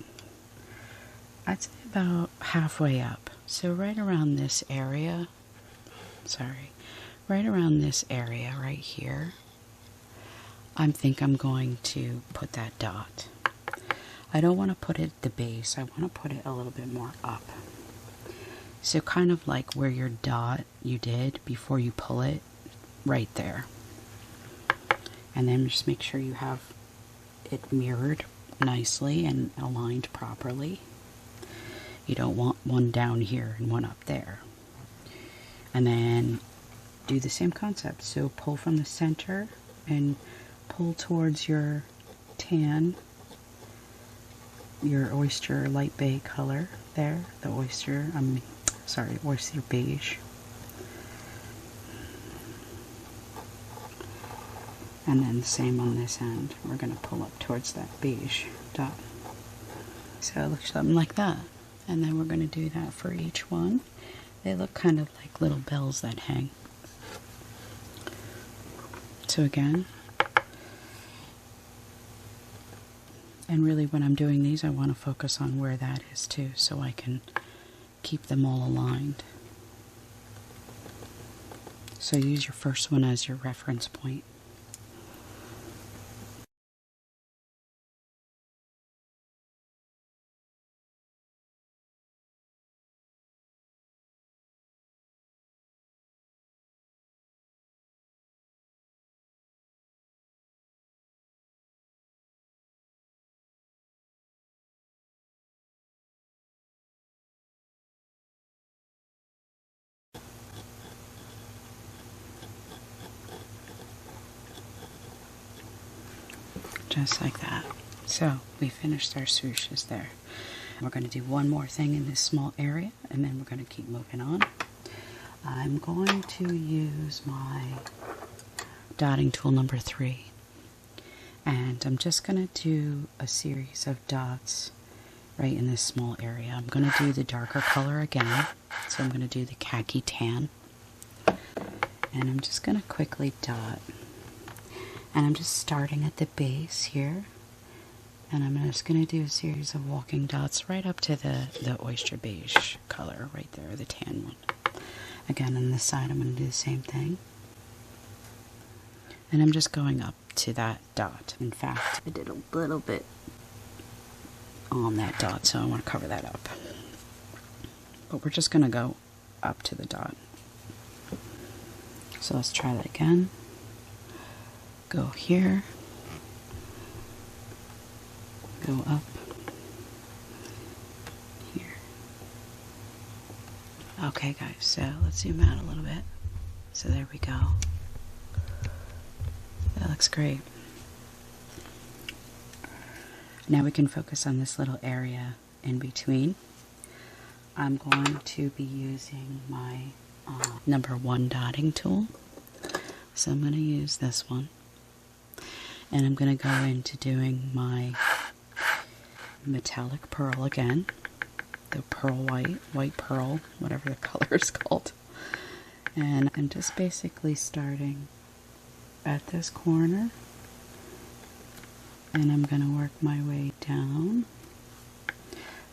halfway up. So right around this area, right around this area right here, I think I'm going to put that dot. I don't want to put it at the base, I want to put it a little bit more up. So kind of like where your dot you did before you pull it, right there. And then just make sure you have it mirrored nicely and aligned properly. You don't want one down here and one up there. And then do the same concept. So pull from the center and pull towards your tan, your oyster light bay color there. The oyster, oyster beige. And then the same on this end. We're going to pull up towards that beige dot. So it looks something like that. And then we're going to do that for each one. They look kind of like little bells that hang. So again, and really when I'm doing these, I want to focus on where that is too, so I can keep them all aligned. So use your first one as your reference point. Just like that. So we finished our swooshes there. We're going to do one more thing in this small area, and then we're going to keep moving on. I'm going to use my dotting tool number 3, and I'm just going to do a series of dots right in this small area. I'm going to do the darker color again, so I'm going to do the Khaki Tan, and I'm just going to quickly dot. And I'm just starting at the base here, and I'm just going to do a series of walking dots right up to the Oyster Beige color right there, the tan one. Again, on this side I'm going to do the same thing. And I'm just going up to that dot. In fact, I did a little bit on that dot, so I want to cover that up. But we're just going to go up to the dot. So let's try that again. Go here, go up here. Okay guys, so let's zoom out a little bit. So there we go. That looks great. Now we can focus on this little area in between. I'm going to be using my number 1 dotting tool. So I'm going to use this one. And I'm going to go into doing my metallic pearl again. The pearl white pearl, whatever the color is called. And I'm just basically starting at this corner. And I'm going to work my way down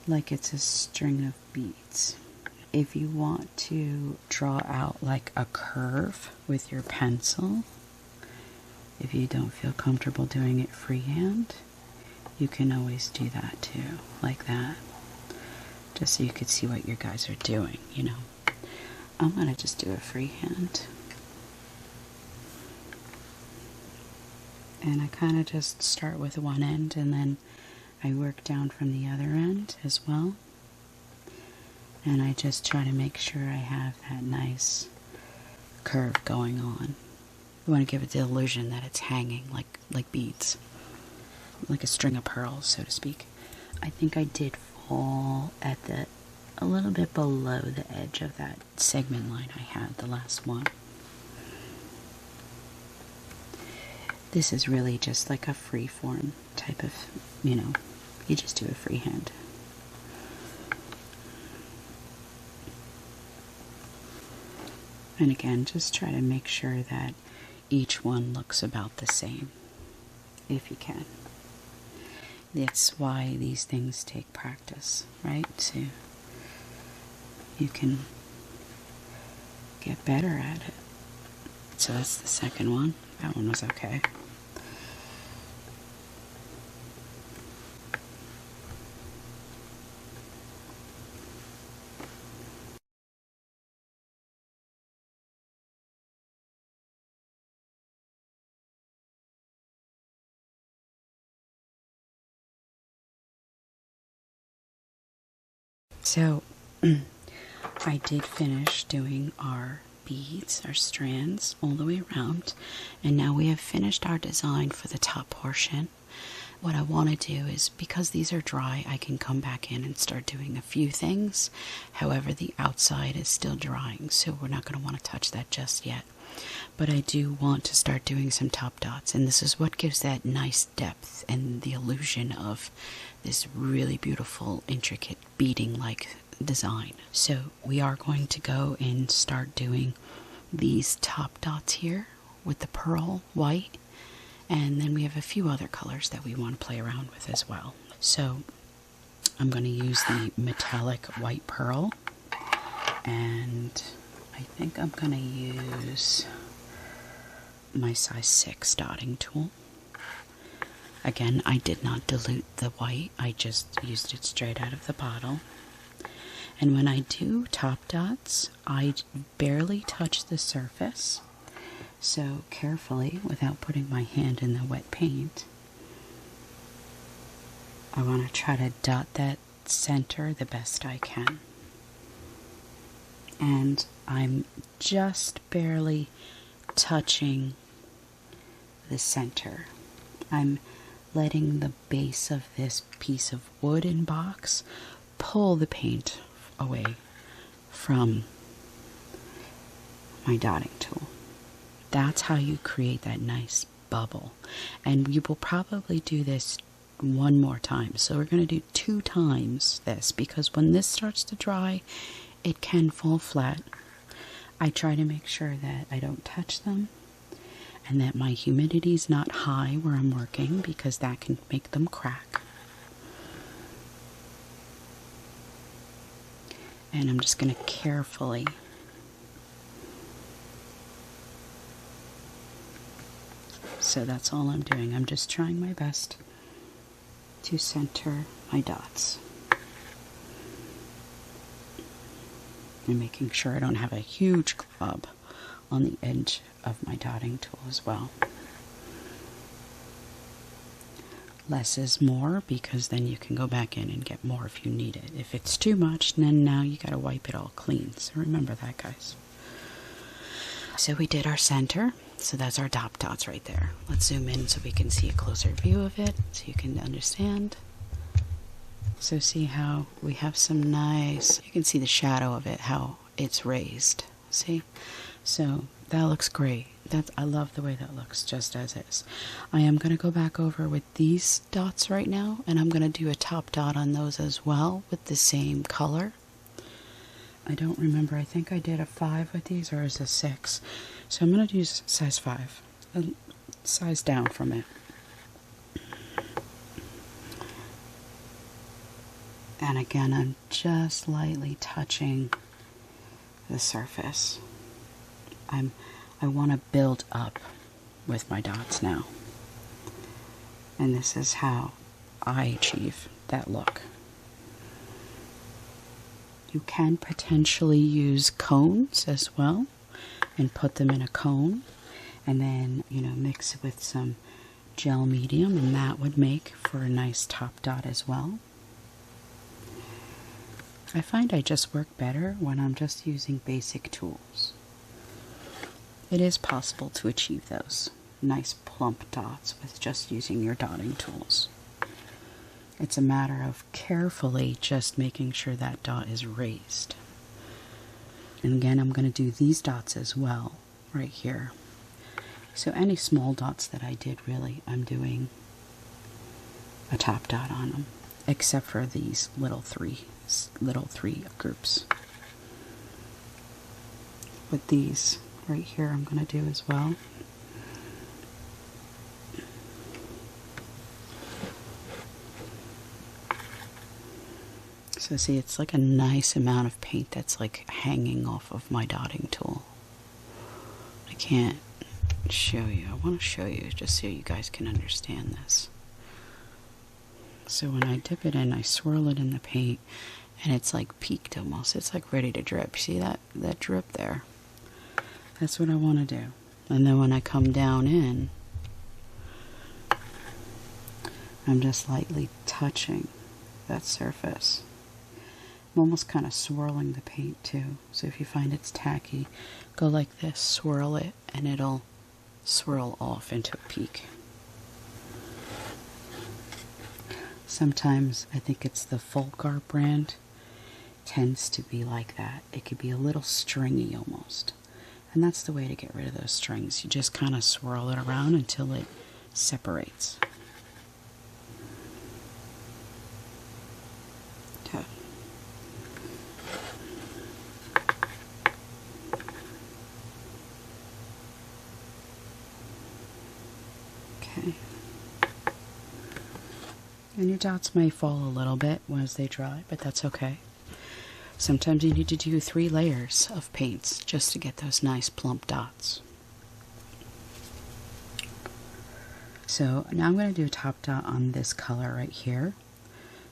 like it's a string of beads. If you want to draw out like a curve with your pencil, if you don't feel comfortable doing it freehand, you can always do that too, like that. Just so you could see what your guys are doing, you know. I'm going to just do a freehand. And I kind of just start with one end and then I work down from the other end as well. And I just try to make sure I have that nice curve going on. You want to give it the illusion that it's hanging like beads, like a string of pearls, so to speak. I think I did fall at a little bit below the edge of that segment line I had, the last one. This is really just like a free form type of, you know, you just do a freehand. And again, just try to make sure that each one looks about the same, if you can. That's why these things take practice, right? So you can get better at it. So that's the second one. That one was okay. So I did finish doing our beads, our strands, all the way around, and now we have finished our design for the top portion. What I want to do is, because these are dry, I can come back in and start doing a few things. However, the outside is still drying, so we're not going to want to touch that just yet. but I do want to start doing some top dots, and this is what gives that nice depth and the illusion of this really beautiful, intricate, beading-like design. So we are going to go and start doing these top dots here with the pearl white, and then we have a few other colors that we want to play around with as well. So I'm going to use the metallic white pearl, and I think I'm going to use my size 6 dotting tool. Again, I did not dilute the white, I just used it straight out of the bottle. And when I do top dots, I barely touch the surface. So carefully, without putting my hand in the wet paint, I want to try to dot that center the best I can. And I'm just barely touching the center. I'm letting the base of this piece of wood and box pull the paint away from my dotting tool. That's how you create that nice bubble. And you will probably do this one more time. So we're going to do 2 times this, because when this starts to dry, it can fall flat. I try to make sure that I don't touch them and that my humidity is not high where I'm working, because that can make them crack. And I'm just going to carefully so that's all I'm doing. I'm just trying my best to center my dots and making sure I don't have a huge club on the edge of my dotting tool as well. Less is more, because then you can go back in and get more if you need it. If it's too much, then now you gotta wipe it all clean. So remember that, guys. So we did our center. So that's our top dots right there. Let's zoom in so we can see a closer view of it, so you can understand. So see how we have some nice, you can see the shadow of it, how it's raised. See? So that looks great. I love the way that looks just as is. I am going to go back over with these dots right now, and I'm going to do a top dot on those as well with the same color. I don't remember, I think I did a 5 with these, or is it 6? So I'm going to use size 5, a size down from it. And again, I'm just lightly touching the surface. I want to build up with my dots now. And this is how I achieve that look. You can potentially use cones as well and put them in a cone, and then, you know, mix it with some gel medium, and that would make for a nice top dot as well. I find I just work better when I'm just using basic tools. It is possible to achieve those nice plump dots with just using your dotting tools. It's a matter of carefully just making sure that dot is raised. And again, I'm going to do these dots as well, right here. So any small dots that I did, really, I'm doing a top dot on them, except for these little three groups. With these right here, I'm going to do as well. So see, it's like a nice amount of paint that's like hanging off of my dotting tool. I can't show you. I want to show you just so you guys can understand this. So when I dip it in, I swirl it in the paint, and it's like peaked almost. It's like ready to drip. See that drip there? That's what I want to do. And then when I come down in, I'm just lightly touching that surface. I'm almost kind of swirling the paint too. So if you find it's tacky, go like this, swirl it, and it'll swirl off into a peak. Sometimes I think it's the Fulgar brand tends to be like that. It could be a little stringy almost. And that's the way to get rid of those strings. You just kind of swirl it around until it separates. Okay. Okay. And your dots may fall a little bit as they dry, but that's okay. Sometimes you need to do 3 layers of paints just to get those nice plump dots. So now I'm going to do a top dot on this color right here.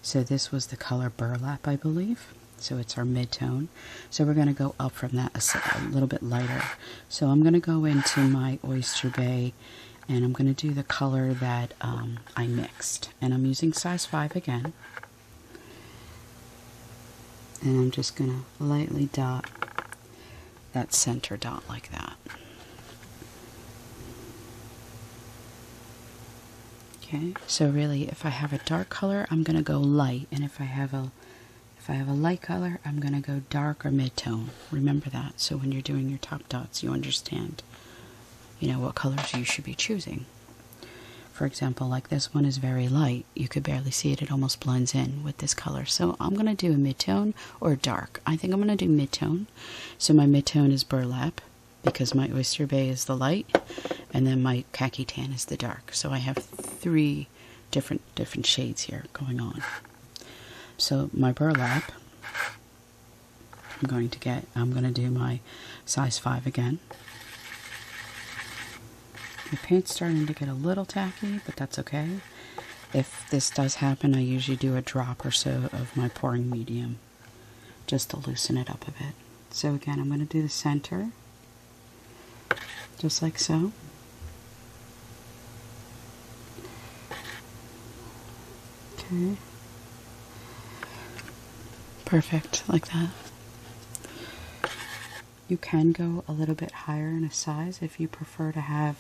So this was the color Burlap, I believe. So it's our mid-tone. So we're going to go up from that a little bit lighter. So I'm going to go into my Oyster Beige, and I'm going to do the color that I mixed. And I'm using size 5 again. And I'm just going to lightly dot that center dot like that. Okay, so really if I have a dark color, I'm going to go light, and if I have a light color, I'm going to go dark or mid-tone. Remember that, so when you're doing your top dots, you understand, you know, what colors you should be choosing. For example, like this one is very light. You could barely see it. It almost blends in with this color. So I'm going to do a mid-tone or dark. I think I'm going to do mid-tone. So my mid-tone is Burlap because my Oyster Beige is the light, and then my Khaki Tan is the dark. So I have 3 different shades here going on. So my Burlap, I'm going to do my size 5 again. The paint's starting to get a little tacky, but that's okay. If this does happen, I usually do a drop or so of my pouring medium just to loosen it up a bit. So again, I'm going to do the center, just like so. Okay. Perfect, like that. You can go a little bit higher in a size if you prefer to have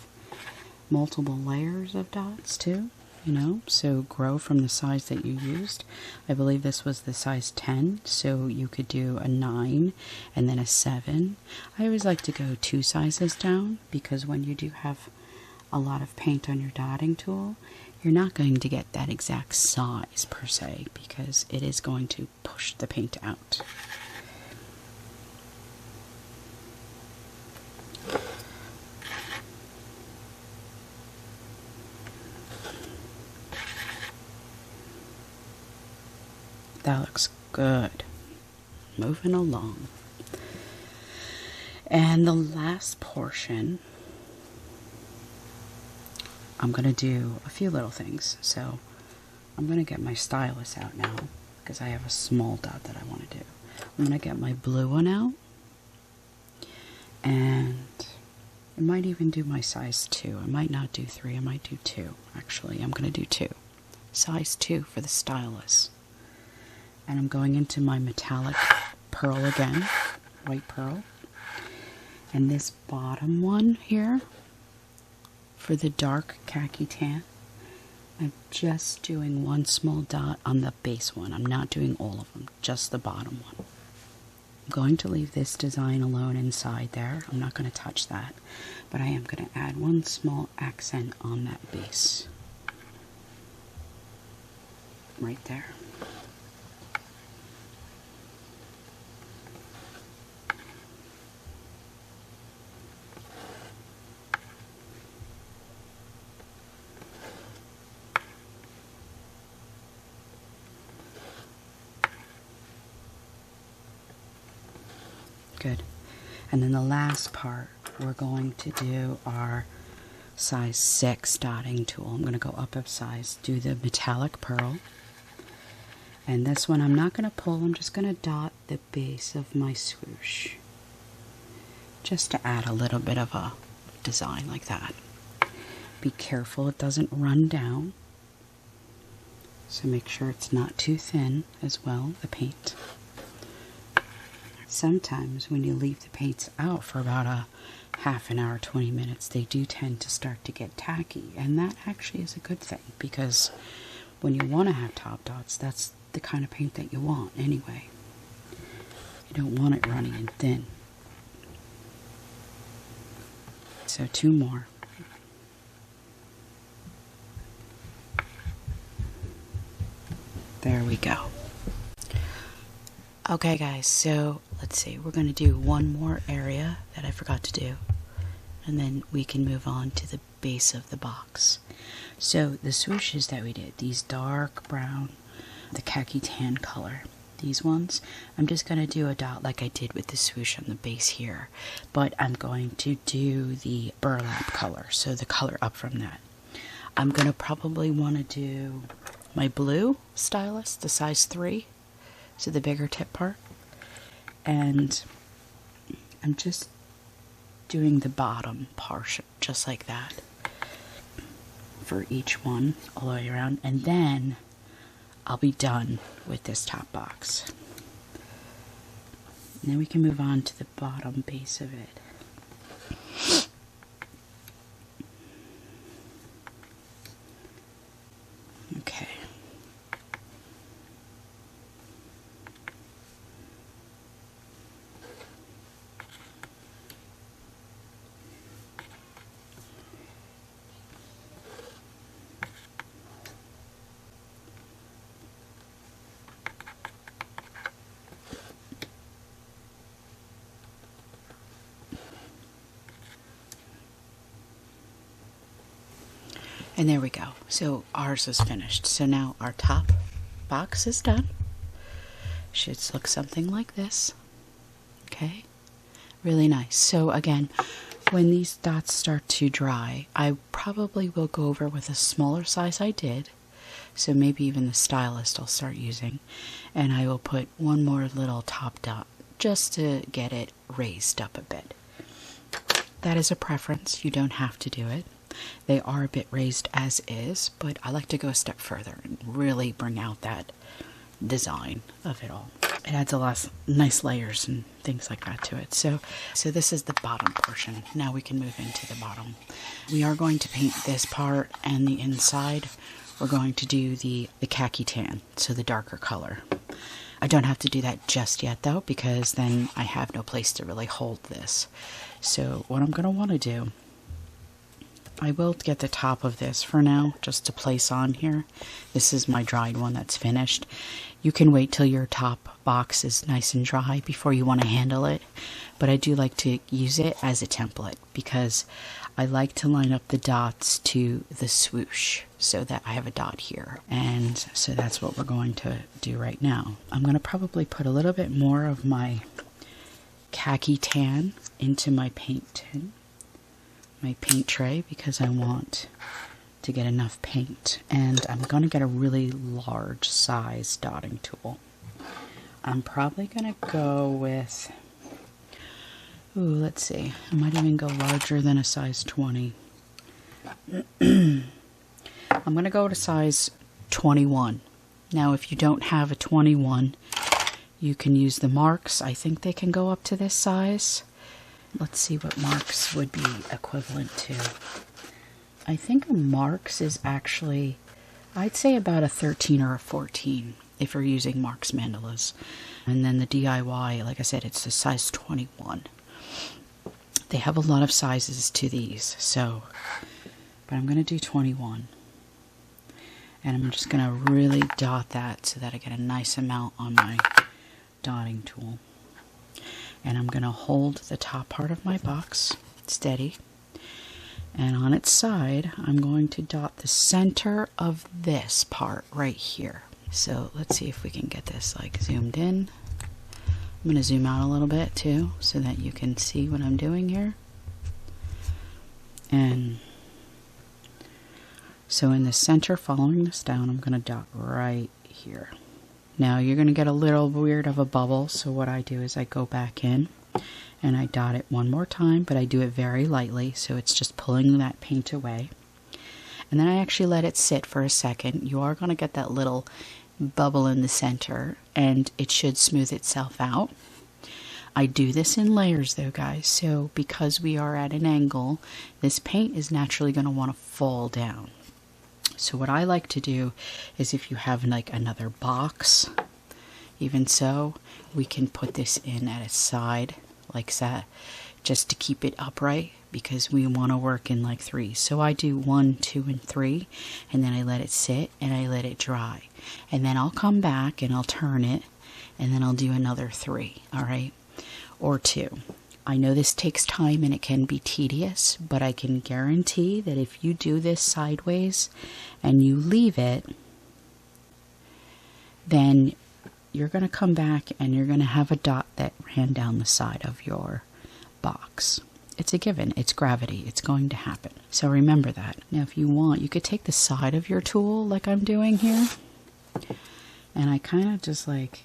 multiple layers of dots too, you know, so grow from the size that you used. I believe this was the size 10, so you could do a 9 and then a 7. I always like to go 2 sizes down because when you do have a lot of paint on your dotting tool, you're not going to get that exact size per se because it is going to push the paint out. That looks good. Moving along. And the last portion, I'm going to do a few little things. So I'm going to get my stylus out now because I have a small dot that I want to do. I'm going to get my blue one out. And I might even do my size 2. I might not do 3. I might do 2. Actually, I'm going to do 2. Size 2 for the stylus. And I'm going into my metallic pearl again, white pearl. And this bottom one here, for the dark khaki tan, I'm just doing one small dot on the base one. I'm not doing all of them, just the bottom one. I'm going to leave this design alone inside there. I'm not going to touch that, but I am going to add one small accent on that base. Right there. Good. And then the last part, we're going to do our size 6 dotting tool. I'm going to go up a size, do the metallic pearl. And this one I'm not going to pull, I'm just going to dot the base of my swoosh. Just to add a little bit of a design like that. Be careful it doesn't run down. So make sure it's not too thin as well, the paint. Sometimes when you leave the paints out for about a half an hour, 20 minutes, they do tend to start to get tacky. And that actually is a good thing because when you want to have top dots, that's the kind of paint that you want anyway. You don't want it runny and thin. so 2 more. There we go. Okay guys, so let's see, we're going to do one more area that I forgot to do, and then we can move on to the base of the box. So the swooshes that we did, these dark brown, the khaki tan color, these ones, I'm just going to do a dot like I did with the swoosh on the base here, but I'm going to do the burlap color, so the color up from that. I'm going to probably want to do my blue stylus, the size 3, so the bigger tip part, and I'm just doing the bottom portion just like that for each one all the way around, and then I'll be done with this top box. And then we can move on to the bottom base of it. Okay. And there we go. So ours is finished. So now our top box is done. Should look something like this. Okay. Really nice. So again, when these dots start to dry, I probably will go over with a smaller size I did. So maybe even the stylist I'll start using. And I will put one more little top dot just to get it raised up a bit. That is a preference. You don't have to do it. They are a bit raised as is, but I like to go a step further and really bring out that design of it all. It adds a lot of nice layers and things like that to it. So this is the bottom portion. Now we can move into the bottom. We are going to paint this part, and the inside we're going to do the khaki tan, so the darker color. I don't have to do that just yet though, because then I have no place to really hold this. So what I'm going to want to do, I will get the top of this for now, just to place on here. This is my dried one that's finished. You can wait till your top box is nice and dry before you want to handle it, but I do like to use it as a template because I like to line up the dots to the swoosh so that I have a dot here. And so that's what we're going to do right now. I'm going to probably put a little bit more of my khaki tan into my paint tin. My paint tray, because I want to get enough paint, and I'm going to get a really large size dotting tool. I'm probably going to go with, let's see, I might even go larger than a size 20. I'm going to go to size 21. Now if you don't have a 21, you can use the marks. I think they can go up to this size. Let's see what marks would be equivalent to. I think a marks is actually, I'd say about a 13 or a 14 if you're using marks mandalas. And then the DIY, like I said, it's a size 21. They have a lot of sizes to these, so, but I'm going to do 21. And I'm just going to really dot that so that I get a nice amount on my dotting tool. And I'm going to hold the top part of my box steady, and on its side I'm going to dot the center of this part right here. So let's see if we can get this like zoomed in. I'm going to zoom out a little bit too so that you can see what I'm doing here. And so in the center, following this down, I'm going to dot right here. Now you're going to get a little weird of a bubble, so what I do is I go back in and I dot it one more time, but I do it very lightly, so it's just pulling that paint away. And then I actually let it sit for a second. You are going to get that little bubble in the center, and it should smooth itself out. I do this in layers though, guys, so because we are at an angle, this paint is naturally going to want to fall down. So what I like to do is if you have like another box, even so, we can put this in at a side like that just to keep it upright, because we want to work in like threes. So I do 1, 2, and 3, and then I let it sit and I let it dry. And then I'll come back and I'll turn it, and then I'll do another 3, all right? Or 2. I know this takes time and it can be tedious, but I can guarantee that if you do this sideways and you leave it, then you're going to come back and you're going to have a dot that ran down the side of your box. It's a given. It's gravity. It's going to happen. So remember that. Now, if you want, you could take the side of your tool like I'm doing here, and I kind of just like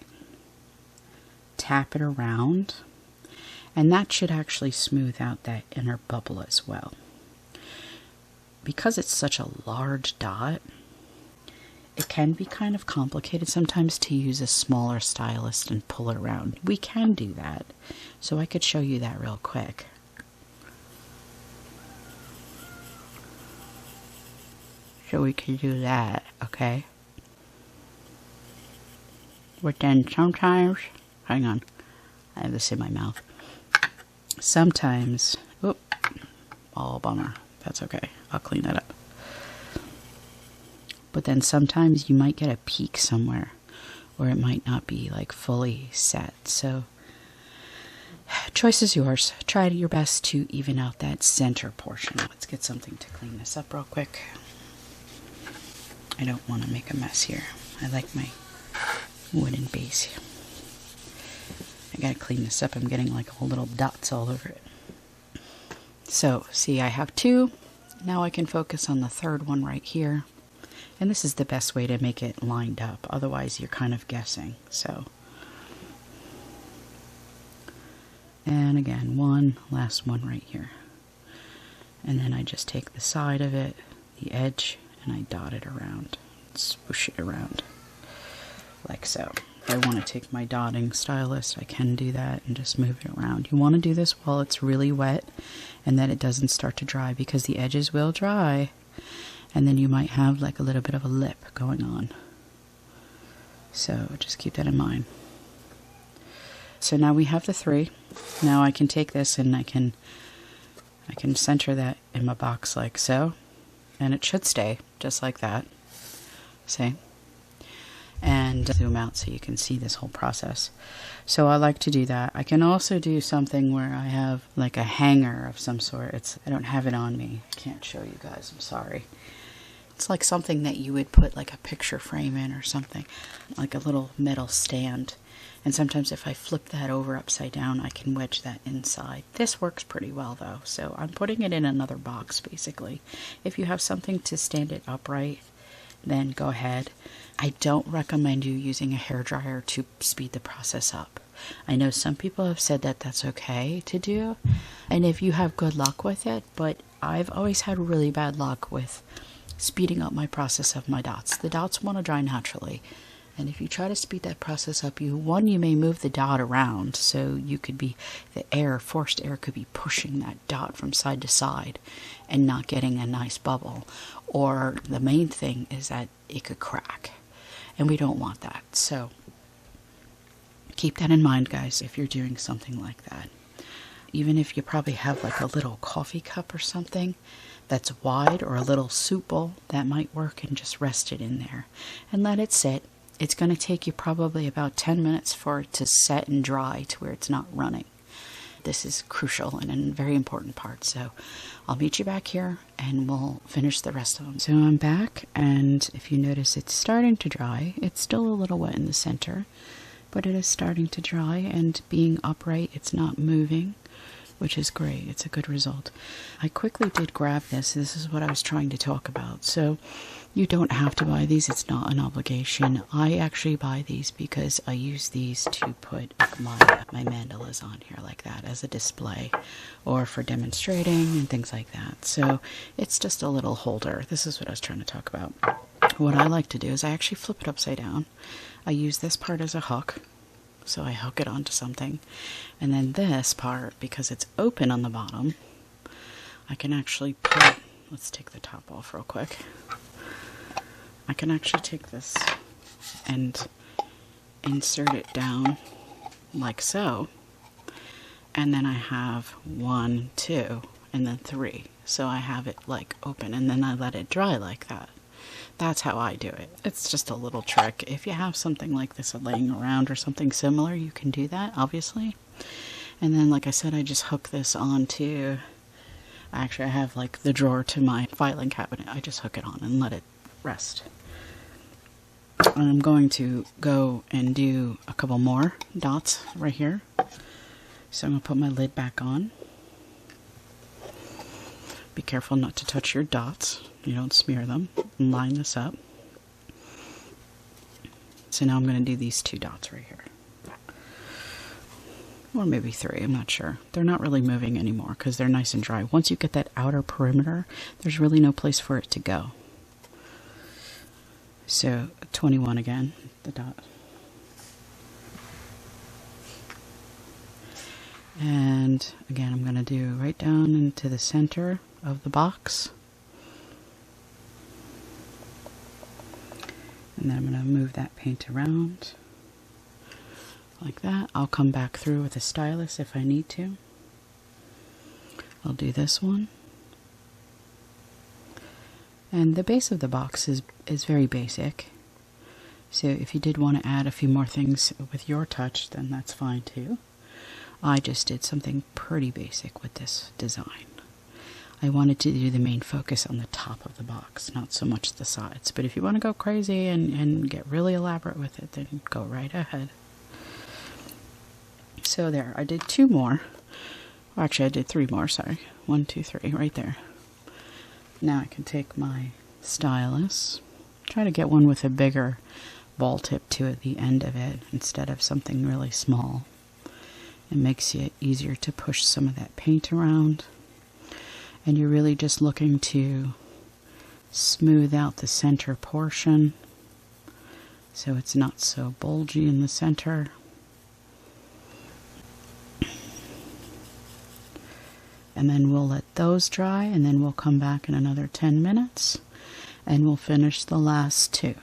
tap it around, and that should actually smooth out that inner bubble as well. Because it's such a large dot, it can be kind of complicated sometimes to use a smaller stylus and pull it around. We can do that, so I could show you that real quick. So we can do that, okay? But then sometimes, hang on, I have this in my mouth. Sometimes, oh, bummer, that's okay, I'll clean that up. But then sometimes you might get a peak somewhere, or it might not be like fully set. So choice is yours. Try your best to even out that center portion. Let's get something to clean this up real quick. I don't want to make a mess here. I like my wooden base. I gotta clean this up. I'm getting like all little dots all over it. So see, I have 2. Now I can focus on the third one right here. And this is the best way to make it lined up. Otherwise, you're kind of guessing. So, and again, last one right here. And then I just take the side of it, the edge, and I dot it around, swoosh it around, like so. If I want to take my dotting stylus, I can do that and just move it around. You want to do this while it's really wet and that it doesn't start to dry, because the edges will dry. And then you might have like a little bit of a lip going on. So just keep that in mind. So now we have the 3. Now I can take this and I can center that in my box like so. And it should stay just like that. See? And zoom out so you can see this whole process. So I like to do that. I can also do something where I have like a hanger of some sort. I don't have it on me. I can't show you guys. I'm sorry. It's like something that you would put like a picture frame in or something, like a little metal stand. And sometimes if I flip that over upside down, I can wedge that inside. This works pretty well though, so I'm putting it in another box basically. If you have something to stand it upright, then go ahead. I don't recommend you using a hairdryer to speed the process up. I know some people have said that that's okay to do, and if you have good luck with it, but I've always had really bad luck with speeding up my process of my dots. The dots want to dry naturally, and if you try to speed that process up, you may move the dot around, so you could be, forced air could be pushing that dot from side to side and not getting a nice bubble. Or the main thing is that it could crack, and we don't want that. So keep that in mind, guys, if you're doing something like that. Even if you probably have like a little coffee cup or something that's wide, or a little soup bowl, that might work, and just rest it in there and let it sit. It's going to take you probably about 10 minutes for it to set and dry to where it's not running. This is crucial and a very important part. So I'll meet you back here and we'll finish the rest of them. So I'm back, and if you notice, it's starting to dry. It's still a little wet in the center, but it is starting to dry, and being upright, it's not moving, which is great. It's a good result. I quickly did grab this. This is what I was trying to talk about. So you don't have to buy these. It's not an obligation. I actually buy these because I use these to put my mandalas on here like that as a display, or for demonstrating and things like that. So it's just a little holder. This is what I was trying to talk about. What I like to do is I actually flip it upside down. I use this part as a hook. So I hook it onto something, and then this part, because it's open on the bottom, I can actually put, let's take the top off real quick. I can actually take this and insert it down like so, and then I have 1, 2, and then 3. So I have it like open, and then I let it dry like that. That's how I do it. It's just a little trick. If you have something like this laying around or something similar, you can do that, obviously. And then, like I said, I just hook this onto, actually I have like the drawer to my filing cabinet. I just hook it on and let it rest. And I'm going to go and do a couple more dots right here. So I'm going to put my lid back on. Be careful not to touch your dots. You don't smear them. And line this up. So now I'm going to do these 2 dots right here. Or maybe 3, I'm not sure. They're not really moving anymore because they're nice and dry. Once you get that outer perimeter, there's really no place for it to go. So 21 again, the dot. And again, I'm going to do right down into the center of the box. And then I'm going to move that paint around like that. I'll come back through with a stylus if I need to. I'll do this one. And the base of the box is very basic. So if you did want to add a few more things with your touch, then that's fine too. I just did something pretty basic with this design. I wanted to do the main focus on the top of the box, not so much the sides. But if you want to go crazy and get really elaborate with it, then go right ahead. So there, I did 2 more. Well, actually, I did 3 more, sorry. 1, 2, 3, right there. Now I can take my stylus, try to get one with a bigger ball tip to at the end of it instead of something really small. It makes it easier to push some of that paint around. And you're really just looking to smooth out the center portion so it's not so bulgy in the center. And then we'll let those dry, and then we'll come back in another 10 minutes and we'll finish the last 2.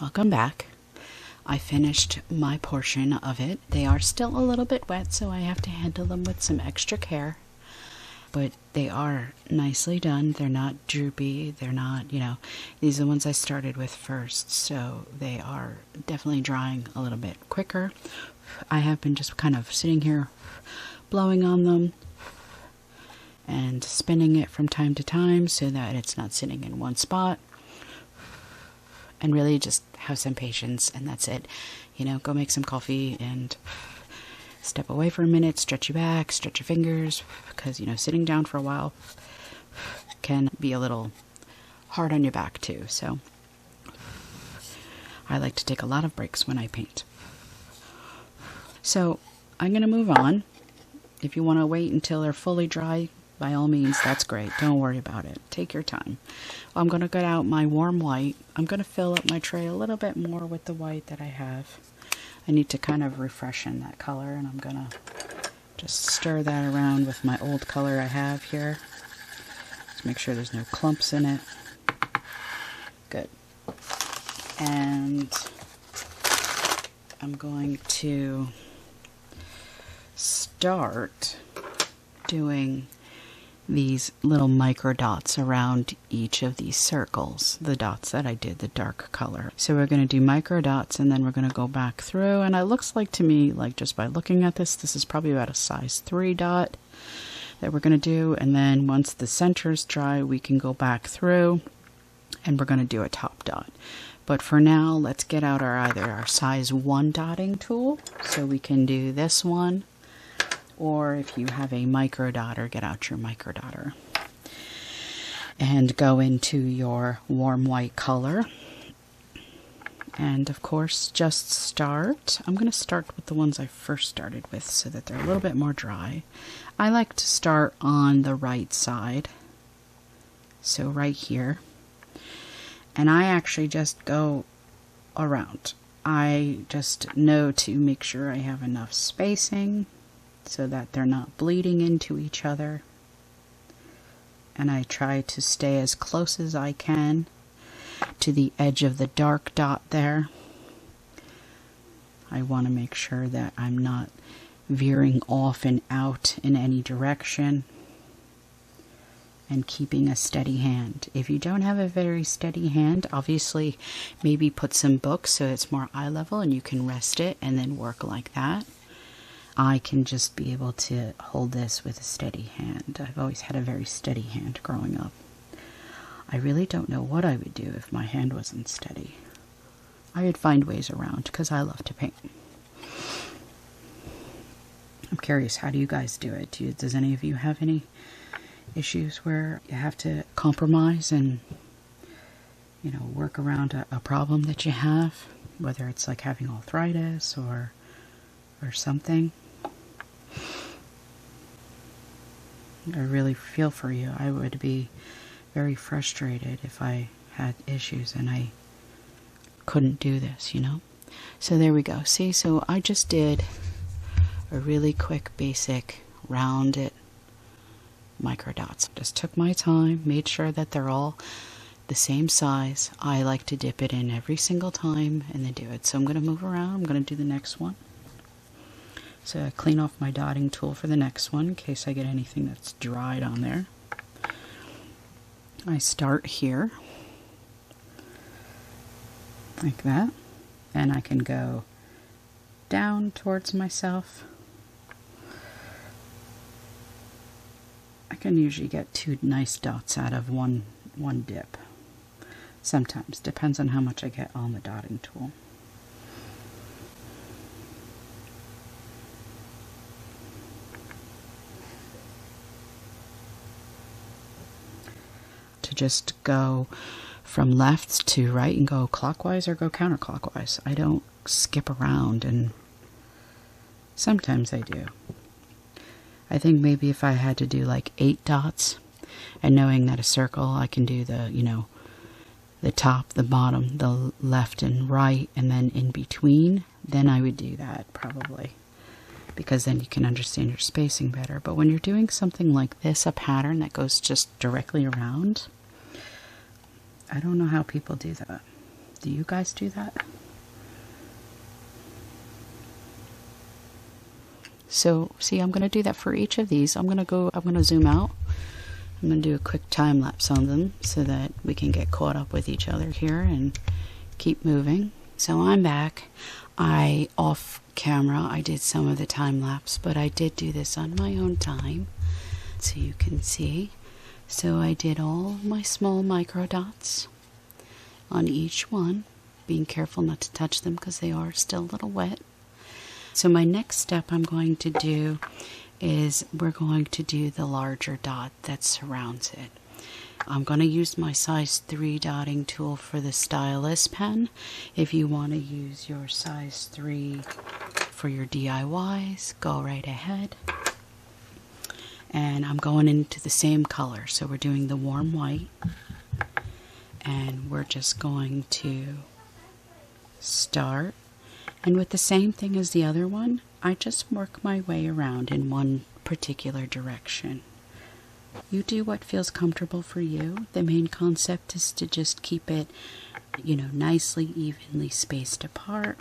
Welcome back. I finished my portion of it. They are still a little bit wet, so I have to handle them with some extra care. But they are nicely done. They're not droopy. They're not, these are the ones I started with first, so they are definitely drying a little bit quicker. I have been just kind of sitting here blowing on them and spinning it from time to time so that it's not sitting in one spot. And really just have some patience, and that's it. Go make some coffee and step away for a minute, stretch your back, stretch your fingers, because, sitting down for a while can be a little hard on your back too. So I like to take a lot of breaks when I paint. So I'm going to move on. If you want to wait until they're fully dry, by all means, that's great. Don't worry about it. Take your time. I'm going to get out my warm white. I'm going to fill up my tray a little bit more with the white that I have. I need to kind of refreshen that color, and I'm going to just stir that around with my old color I have here. Just make sure there's no clumps in it. Good. And I'm going to start doing these little micro dots around each of these circles, the dots that I did the dark color. So we're going to do micro dots, and then we're going to go back through, and it looks like to me, like just by looking at this, this is probably about a size 3 dot that we're going to do. And then once the center's dry, we can go back through and we're going to do a top dot. But for now, let's get out either our size 1 dotting tool, so we can do this one. Or if you have a micro dotter, get out your micro dotter and go into your warm white color. And of course, just start. I'm going to start with the ones I first started with so that they're a little bit more dry. I like to start on the right side, so right here. And I actually just go around. I just know to make sure I have enough spacing so that they're not bleeding into each other. And I try to stay as close as I can to the edge of the dark dot there. I want to make sure that I'm not veering off and out in any direction, and keeping a steady hand. If you don't have a very steady hand, obviously maybe put some books so it's more eye level and you can rest it and then work like that. I can just be able to hold this with a steady hand. I've always had a very steady hand growing up. I really don't know what I would do if my hand wasn't steady. I would find ways around because I love to paint. I'm curious, how do you guys do it? Does any of you have any issues where you have to compromise and, you know, work around a problem that you have, whether it's like having arthritis or something? I really feel for you. I would be very frustrated if I had issues and I couldn't do this, you know? So there we go. See, so I just did a really quick, basic, rounded micro dots. Just took my time, made sure that they're all the same size. I like to dip it in every single time and then do it. So I'm going to move around. I'm going to do the next one. So I clean off my dotting tool for the next one in case I get anything that's dried on there. I start here like that, and I can go down towards myself. I can usually get 2 nice dots out of one dip. Sometimes, depends on how much I get on the dotting tool. To just go from left to right and go clockwise or go counterclockwise. I don't skip around, and sometimes I do. I think maybe if I had to do like 8 dots, and knowing that a circle, I can do the, you know, the top, the bottom, the left and right, and then in between, then I would do that probably, because then you can understand your spacing better. But when you're doing something like this, a pattern that goes just directly around, I don't know how people do that. Do you guys do that? So, see, I'm going to do that for each of these. I'm going to zoom out. I'm going to do a quick time lapse on them so that we can get caught up with each other here and keep moving. So I'm back. Off camera, I did some of the time lapse, but I did do this on my own time, so you can see. So I did all my small micro dots on each one, being careful not to touch them because they are still a little wet. So my next step I'm going to do is we're going to do the larger dot that surrounds it. I'm going to use my size 3 dotting tool for the stylus pen. If you want to use your size 3 for your DIYs, go right ahead. And I'm going into the same color, so we're doing the warm white, and we're just going to start. And with the same thing as the other one, I just work my way around in one particular direction. You do what feels comfortable for you. The main concept is to just keep it, you know, nicely, evenly spaced apart.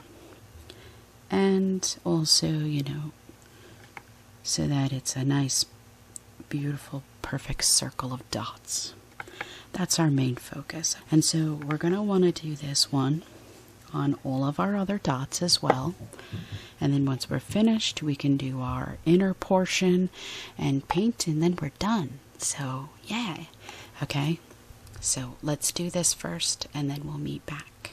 And also, you know, so that it's a nice, beautiful, perfect circle of dots. That's our main focus. And so we're going to want to do this one on all of our other dots as well. And then once we're finished, we can do our inner portion and paint, and then we're done. So, yeah. Okay, so let's do this first, and then we'll meet back.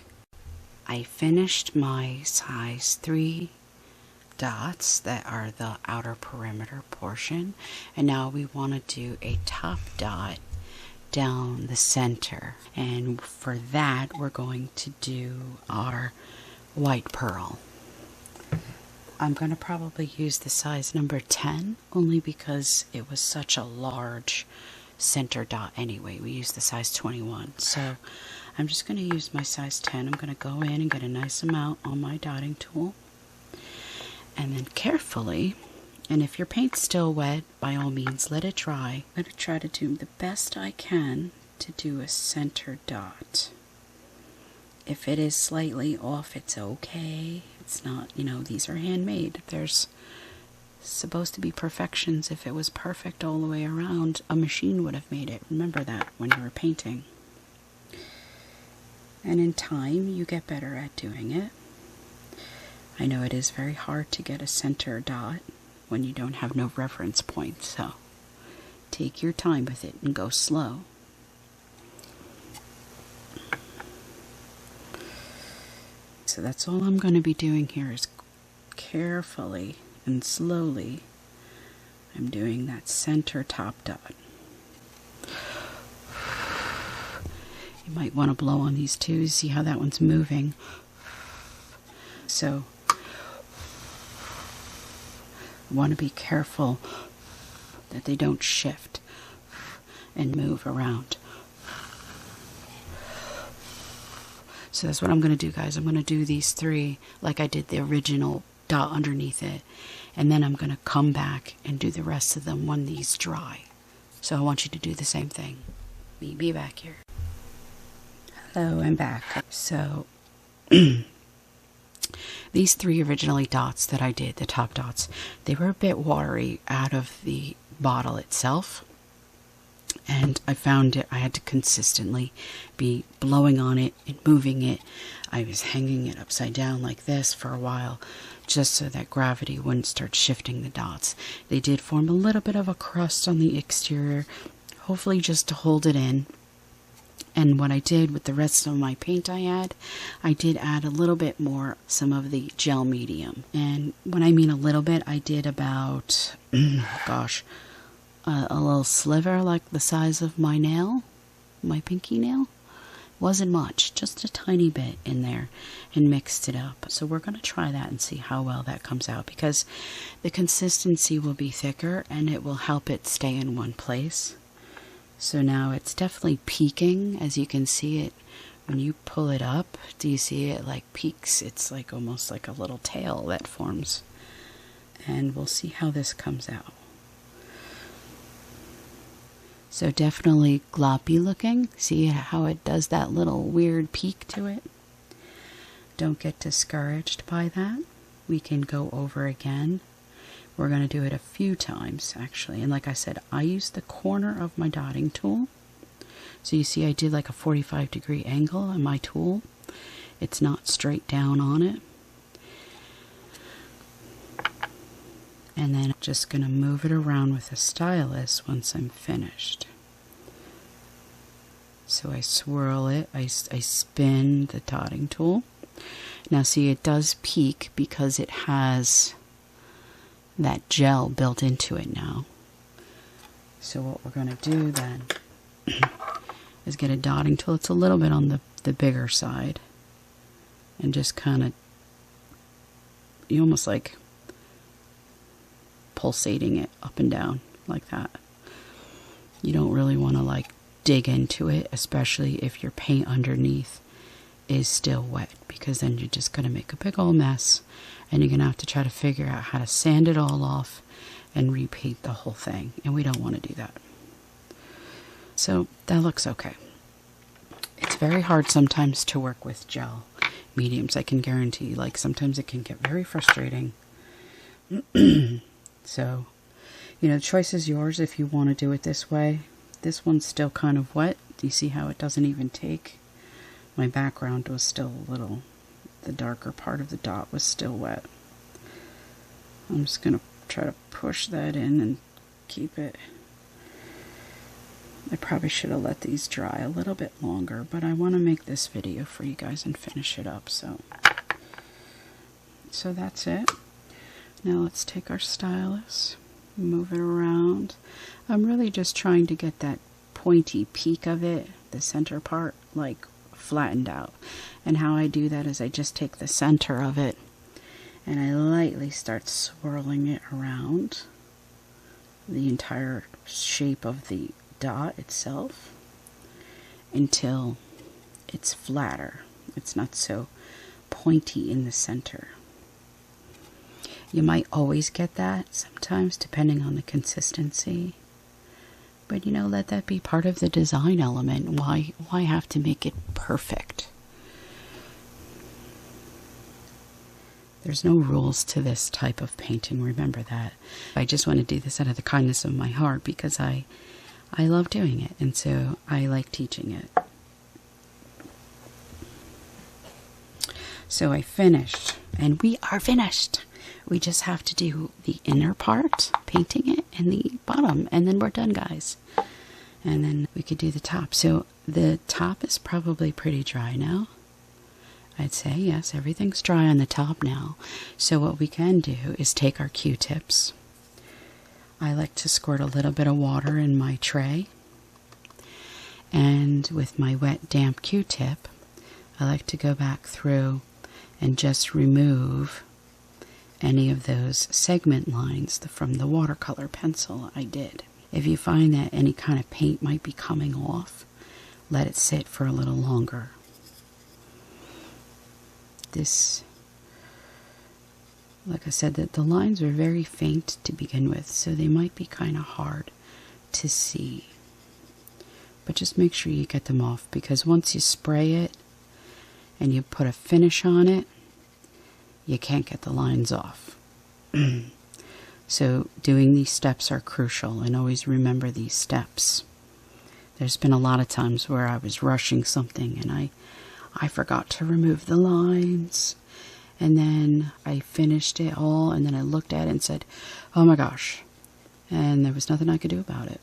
I finished my size 3 dots that are the outer perimeter portion, and now we want to do a top dot down the center, and for that we're going to do our white pearl. I'm going to probably use the size number 10 only because it was such a large center dot anyway. We used the size 21, so I'm just going to use my size 10. I'm going to go in and get a nice amount on my dotting tool, and then carefully, and if your paint's still wet, by all means let it dry. I'm going to try to do the best I can to do a center dot. If it is slightly off, it's okay. It's not, you know, these are handmade. There's supposed to be perfections. If it was perfect all the way around, a machine would have made it. Remember that when you were painting. And in time, you get better at doing it. I know it is very hard to get a center dot when you don't have no reference point, so take your time with it and go slow. So that's all I'm going to be doing here is carefully and slowly I'm doing that center top dot. You might want to blow on these too, see how that one's moving. So you want to be careful that they don't shift and move around. So that's what I'm going to do, guys. I'm going to do these three like I did the original dot underneath it. And then I'm going to come back and do the rest of them when these dry. So I want you to do the same thing. Be back here. Hello, I'm back. So these three originally dots that I did, the top dots, they were a bit watery out of the bottle itself. And I found it, I had to consistently be blowing on it and moving it. I was hanging it upside down like this for a while, just so that gravity wouldn't start shifting the dots. They did form a little bit of a crust on the exterior, hopefully just to hold it in. And what I did with the rest of my paint I did add a little bit more, some of the gel medium. And when I mean a little bit, I did about, gosh, a little sliver like the size of my nail, my pinky nail. Wasn't much, just a tiny bit in there, and mixed it up. So we're going to try that and see how well that comes out, because the consistency will be thicker and it will help it stay in one place. So now it's definitely peaking, as you can see it when you pull it up. Do you see it like peaks? It's like almost like a little tail that forms. And we'll see how this comes out. So definitely gloppy looking. See how it does that little weird peak to it? Don't get discouraged by that. We can go over again. We're going to do it a few times actually. And like I said, I used the corner of my dotting tool. So you see I did like a 45-degree angle on my tool. It's not straight down on it. And then I'm just going to move it around with a stylus once I'm finished. So I swirl it, I spin the dotting tool. Now see, it does peak because it has that gel built into it now. So what we're going to do then is get a dotting tool. It's a little bit on the bigger side. And just kind of, you almost like pulsating it up and down like that. You don't really want to like dig into it, especially if your paint underneath is still wet, because then you're just going to make a big old mess and you're going to have to try to figure out how to sand it all off and repaint the whole thing, and we don't want to do that. So that looks okay. It's very hard sometimes to work with gel mediums, I can guarantee. Like sometimes it can get very frustrating. So, you know, the choice is yours if you want to do it this way. This one's still kind of wet. Do you see how it doesn't even take? My background was still a little, the darker part of the dot was still wet. I'm just going to try to push that in and keep it. I probably should have let these dry a little bit longer, but I want to make this video for you guys and finish it up. So that's it. Now let's take our stylus, move it around. I'm really just trying to get that pointy peak of it, the center part, like flattened out. And how I do that is I just take the center of it and I lightly start swirling it around the entire shape of the dot itself until it's flatter. It's not so pointy in the center. You might always get that sometimes, depending on the consistency. But, you know, let that be part of the design element. Why have to make it perfect? There's no rules to this type of painting, remember that. I just want to do this out of the kindness of my heart because I love doing it, and so I like teaching it. So I finished, and we are finished. We just have to do the inner part, painting it, and the bottom, and then we're done, guys. And then we could do the top. So the top is probably pretty dry now. I'd say, yes, everything's dry on the top now. So what we can do is take our Q-tips. I like to squirt a little bit of water in my tray. And with my wet, damp Q-tip, I like to go back through and just remove any of those segment lines from the watercolor pencil I did. If you find that any kind of paint might be coming off, let it sit for a little longer. This, like I said, that the lines are very faint to begin with, so they might be kind of hard to see. But just make sure you get them off, because once you spray it and you put a finish on it, you can't get the lines off. So doing these steps are crucial, and always remember these steps. There's been a lot of times where I was rushing something and I forgot to remove the lines, and then I finished it all, and then I looked at it and said, oh my gosh, and there was nothing I could do about it.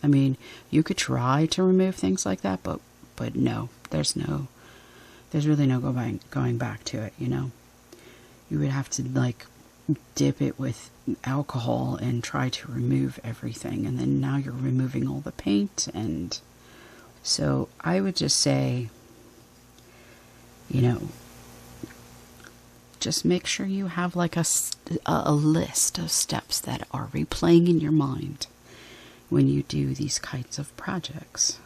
I mean, you could try to remove things like that, but no, there's really no going back to it, you know. You would have to like dip it with alcohol and try to remove everything, and then now you're removing all the paint. And so I would just say, you know, just make sure you have like a list of steps that are replaying in your mind when you do these kinds of projects.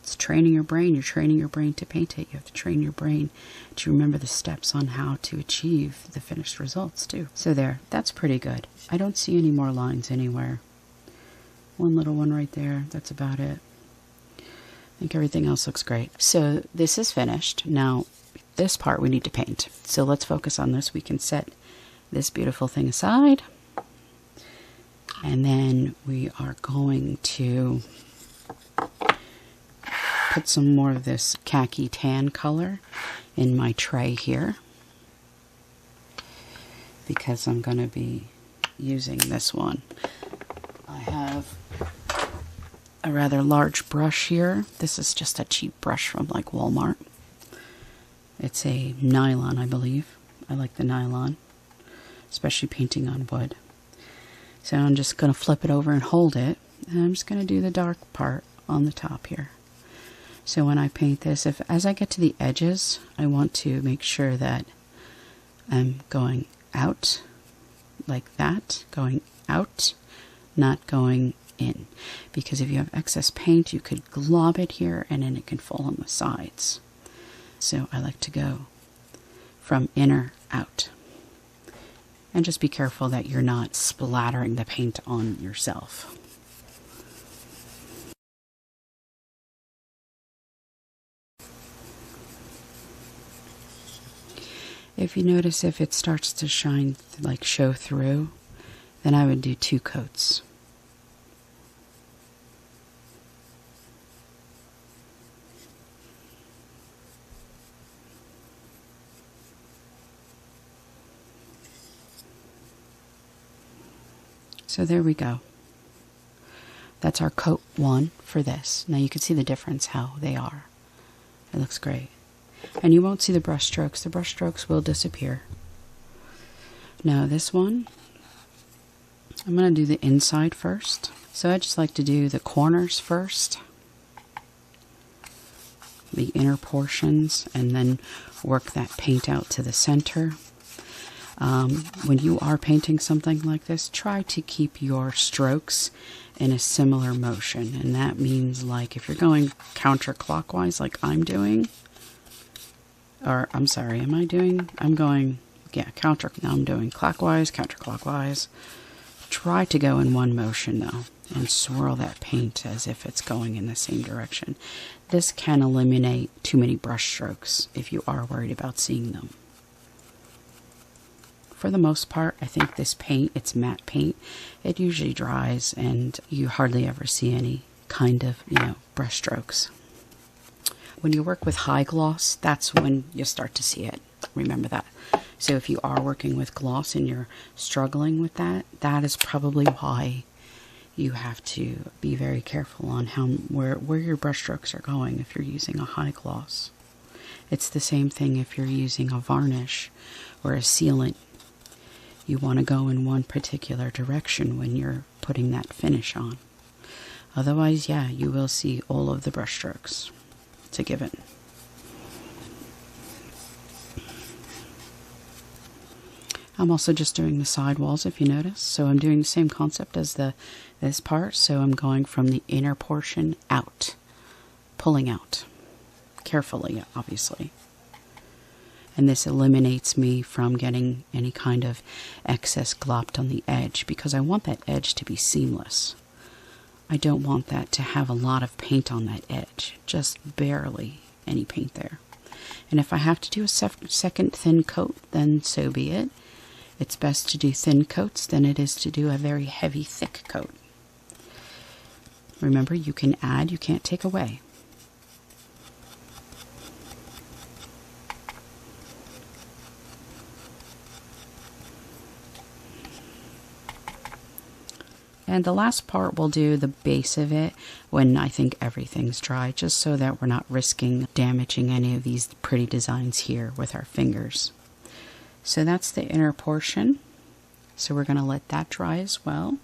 It's training your brain. You're training your brain to paint it. You have to train your brain to remember the steps on how to achieve the finished results too. So there, that's pretty good. I don't see any more lines anywhere. One little one right there. That's about it. I think everything else looks great. So this is finished. Now, this part we need to paint. So let's focus on this. We can set this beautiful thing aside. And then we are going to put some more of this Khaki Tan color in my tray here, because I'm going to be using this one. I have a rather large brush here. This is just a cheap brush from like Walmart. It's a nylon, I believe. I like the nylon, especially painting on wood. So I'm just going to flip it over and hold it, and I'm just going to do the dark part on the top here. So when I paint this, as I get to the edges, I want to make sure that I'm going out like that, going out, not going in. Because if you have excess paint, you could glob it here and then it can fall on the sides. So I like to go from inner out. And just be careful that you're not splattering the paint on yourself. If you notice if it starts to shine, like show through, then I would do 2 coats. So there we go. That's our coat 1 for this. Now you can see the difference how they are. It looks great. And you won't see the brush strokes. The brush strokes will disappear. Now this one, I'm going to do the inside first. So I just like to do the corners first, the inner portions, and then work that paint out to the center. When you are painting something like this, try to keep your strokes in a similar motion. And that means, like, if you're going counterclockwise like I'm doing, or I'm sorry, I'm going, yeah, now I'm doing clockwise, counterclockwise. Try to go in one motion though, and swirl that paint as if it's going in the same direction. This can eliminate too many brush strokes if you are worried about seeing them. For the most part, I think this paint, it's matte paint, it usually dries and you hardly ever see any kind of, brush strokes. When you work with high gloss, that's when you start to see it. Remember that. So if you are working with gloss and you're struggling with that, that is probably why you have to be very careful on where your brush strokes are going if you're using a high gloss. It's the same thing if you're using a varnish or a sealant. You want to go in one particular direction when you're putting that finish on. Otherwise, yeah, you will see all of the brush strokes. It's a given. I'm also just doing the side walls, if you notice. So I'm doing the same concept as this part. So I'm going from the inner portion out, pulling out carefully, obviously. And this eliminates me from getting any kind of excess glopped on the edge because I want that edge to be seamless. I don't want that to have a lot of paint on that edge, just barely any paint there. And if I have to do a second thin coat, then so be it. It's best to do thin coats than it is to do a very heavy, thick coat. Remember, you can add, you can't take away. And the last part, we'll do the base of it when I think everything's dry, just so that we're not risking damaging any of these pretty designs here with our fingers. So that's the inner portion. So we're going to let that dry as well.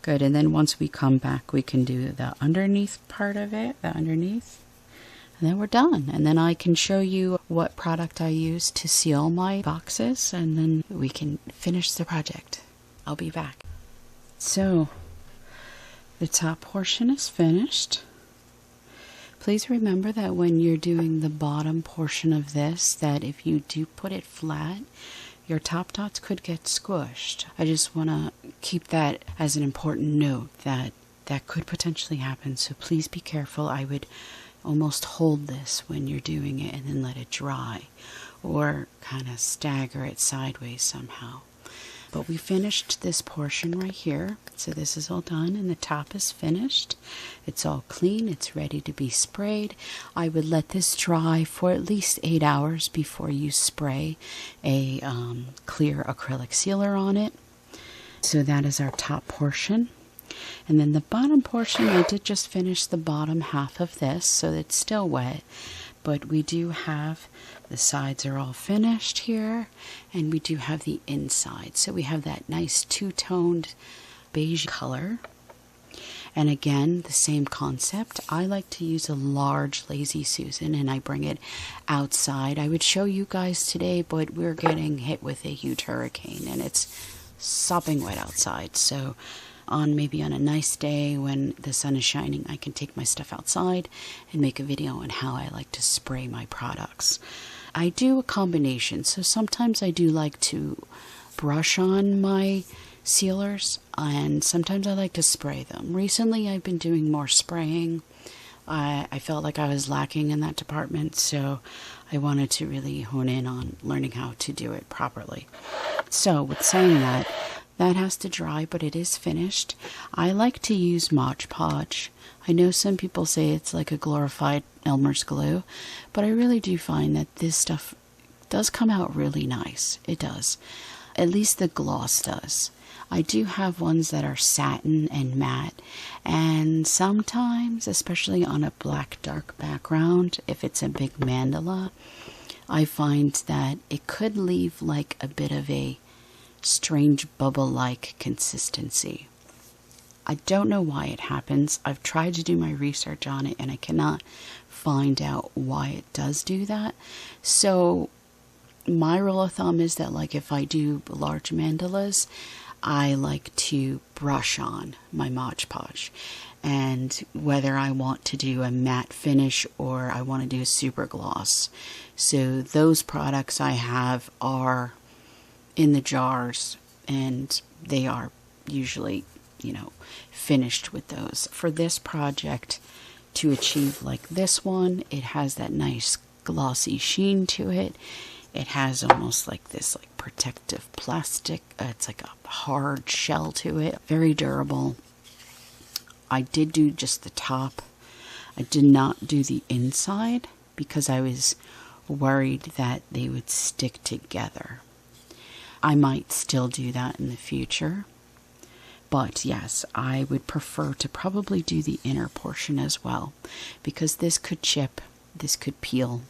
Good, and then once we come back, we can do the underneath part of it, and then we're done. And then I can show you what product I use to seal my boxes, and then we can finish the project. I'll be back. So, the top portion is finished. Please remember that when you're doing the bottom portion of this, that if you do put it flat, your top dots could get squished. I just want to keep that as an important note that could potentially happen, so please be careful. I would almost hold this when you're doing it and then let it dry, or kind of stagger it sideways somehow. But we finished this portion right here, so this is all done and the top is finished. It's all clean, it's ready to be sprayed. I would let this dry for at least 8 hours before you spray a clear acrylic sealer on it. So that is our top portion. And then the bottom portion, I did just finish the bottom half of this, so it's still wet. But we do have, the sides are all finished here, and we do have the inside. So we have that nice two-toned beige color. And again, the same concept. I like to use a large Lazy Susan, and I bring it outside. I would show you guys today, but we're getting hit with a huge hurricane, and it's sopping wet outside. So maybe on a nice day when the sun is shining, I can take my stuff outside and make a video on how I like to spray my products. I do a combination, so sometimes I do like to brush on my sealers, and sometimes I like to spray them. Recently I've been doing more spraying. I felt like I was lacking in that department, so I wanted to really hone in on learning how to do it properly. So with saying that, that has to dry, but it is finished. I like to use Mod Podge. I know some people say it's like a glorified Elmer's glue, but I really do find that this stuff does come out really nice. It does. At least the gloss does. I do have ones that are satin and matte, and sometimes, especially on a black dark background, if it's a big mandala, I find that it could leave like a bit of a strange bubble-like consistency. I don't know why it happens. I've tried to do my research on it and I cannot find out why it does do that. So my rule of thumb is that, like, if I do large mandalas, I like to brush on my Mod Podge. And whether I want to do a matte finish or I want to do a super gloss. So those products I have are in the jars and they are usually, finished with those. For this project, to achieve like this one, it has that nice glossy sheen to it. It has almost like this protective plastic. It's like a hard shell to it. Very durable. I did do just the top. I did not do the inside because I was worried that they would stick together. I might still do that in the future. But yes, I would prefer to probably do the inner portion as well, because this could chip, this could peel.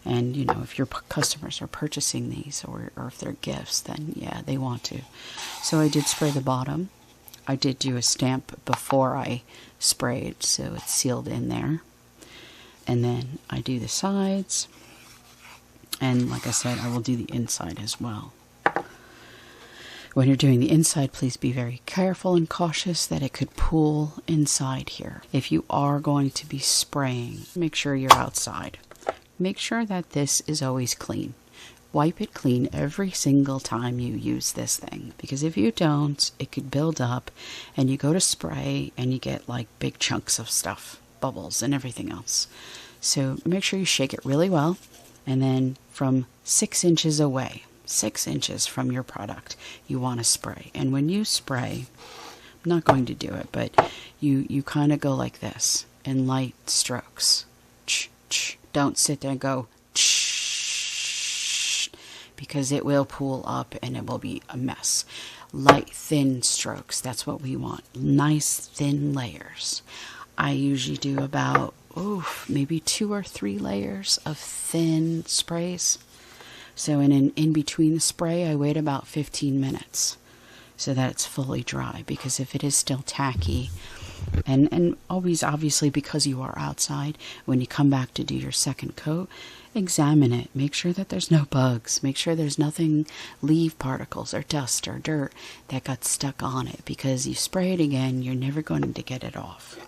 And, if your customers are purchasing these or if they're gifts, then yeah, they want to. So I did spray the bottom. I did do a stamp before I sprayed, so it's sealed in there. And then I do the sides. And like I said, I will do the inside as well. When you're doing the inside, please be very careful and cautious that it could pool inside here. If you are going to be spraying, make sure you're outside. Make sure that this is always clean. Wipe it clean every single time you use this thing, because if you don't, it could build up and you go to spray and you get like big chunks of stuff, bubbles and everything else. So make sure you shake it really well, and then from 6 inches away, 6 inches from your product, you want to spray. And when you spray, I'm not going to do it, but you kind of go like this in light strokes. Don't sit there and go because it will pool up and it will be a mess. Light, thin strokes, that's what we want. Nice, thin layers. I usually do about, maybe 2 or 3 layers of thin sprays. So in between the spray, I wait about 15 minutes so that it's fully dry, because if it is still tacky, and always, obviously, because you are outside, when you come back to do your second coat, examine it. Make sure that there's no bugs. Make sure there's nothing, leaf particles or dust or dirt that got stuck on it, because you spray it again, you're never going to get it off.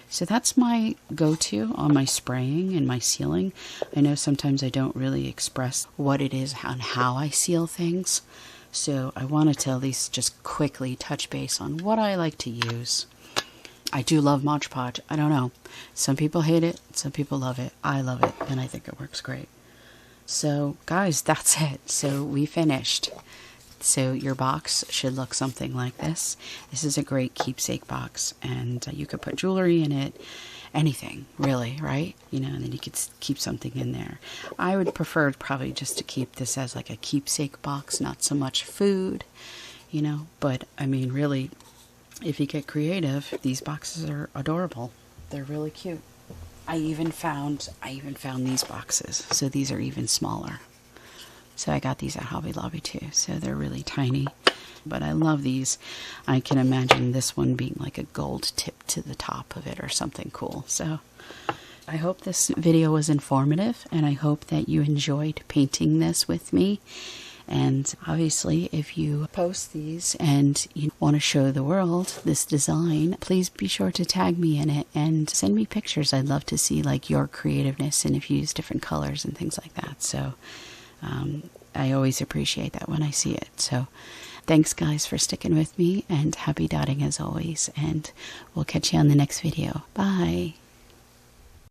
So that's my go-to on my spraying and my sealing. I know sometimes I don't really express what it is and how I seal things. So I wanted to at least just quickly touch base on what I like to use. I do love Mod Podge. I don't know. Some people hate it. Some people love it. I love it. And I think it works great. So guys, that's it. So we finished. So your box should look something like this. This is a great keepsake box, and you could put jewelry in it, anything really, right? And then you could keep something in there. I would prefer probably just to keep this as like a keepsake box, not so much food, but I mean, really, if you get creative, these boxes are adorable. They're really cute. I even found these boxes, so these are even smaller. So I got these at Hobby Lobby too. So they're really tiny, but I love these. I can imagine this one being like a gold tip to the top of it or something cool. So I hope this video was informative, and I hope that you enjoyed painting this with me. And obviously, if you post these and you want to show the world this design, please be sure to tag me in it and send me pictures. I'd love to see like your creativeness and if you use different colors and things like that. So I always appreciate that when I see it. So thanks guys for sticking with me, and happy dotting as always, and we'll catch you on the next video. Bye.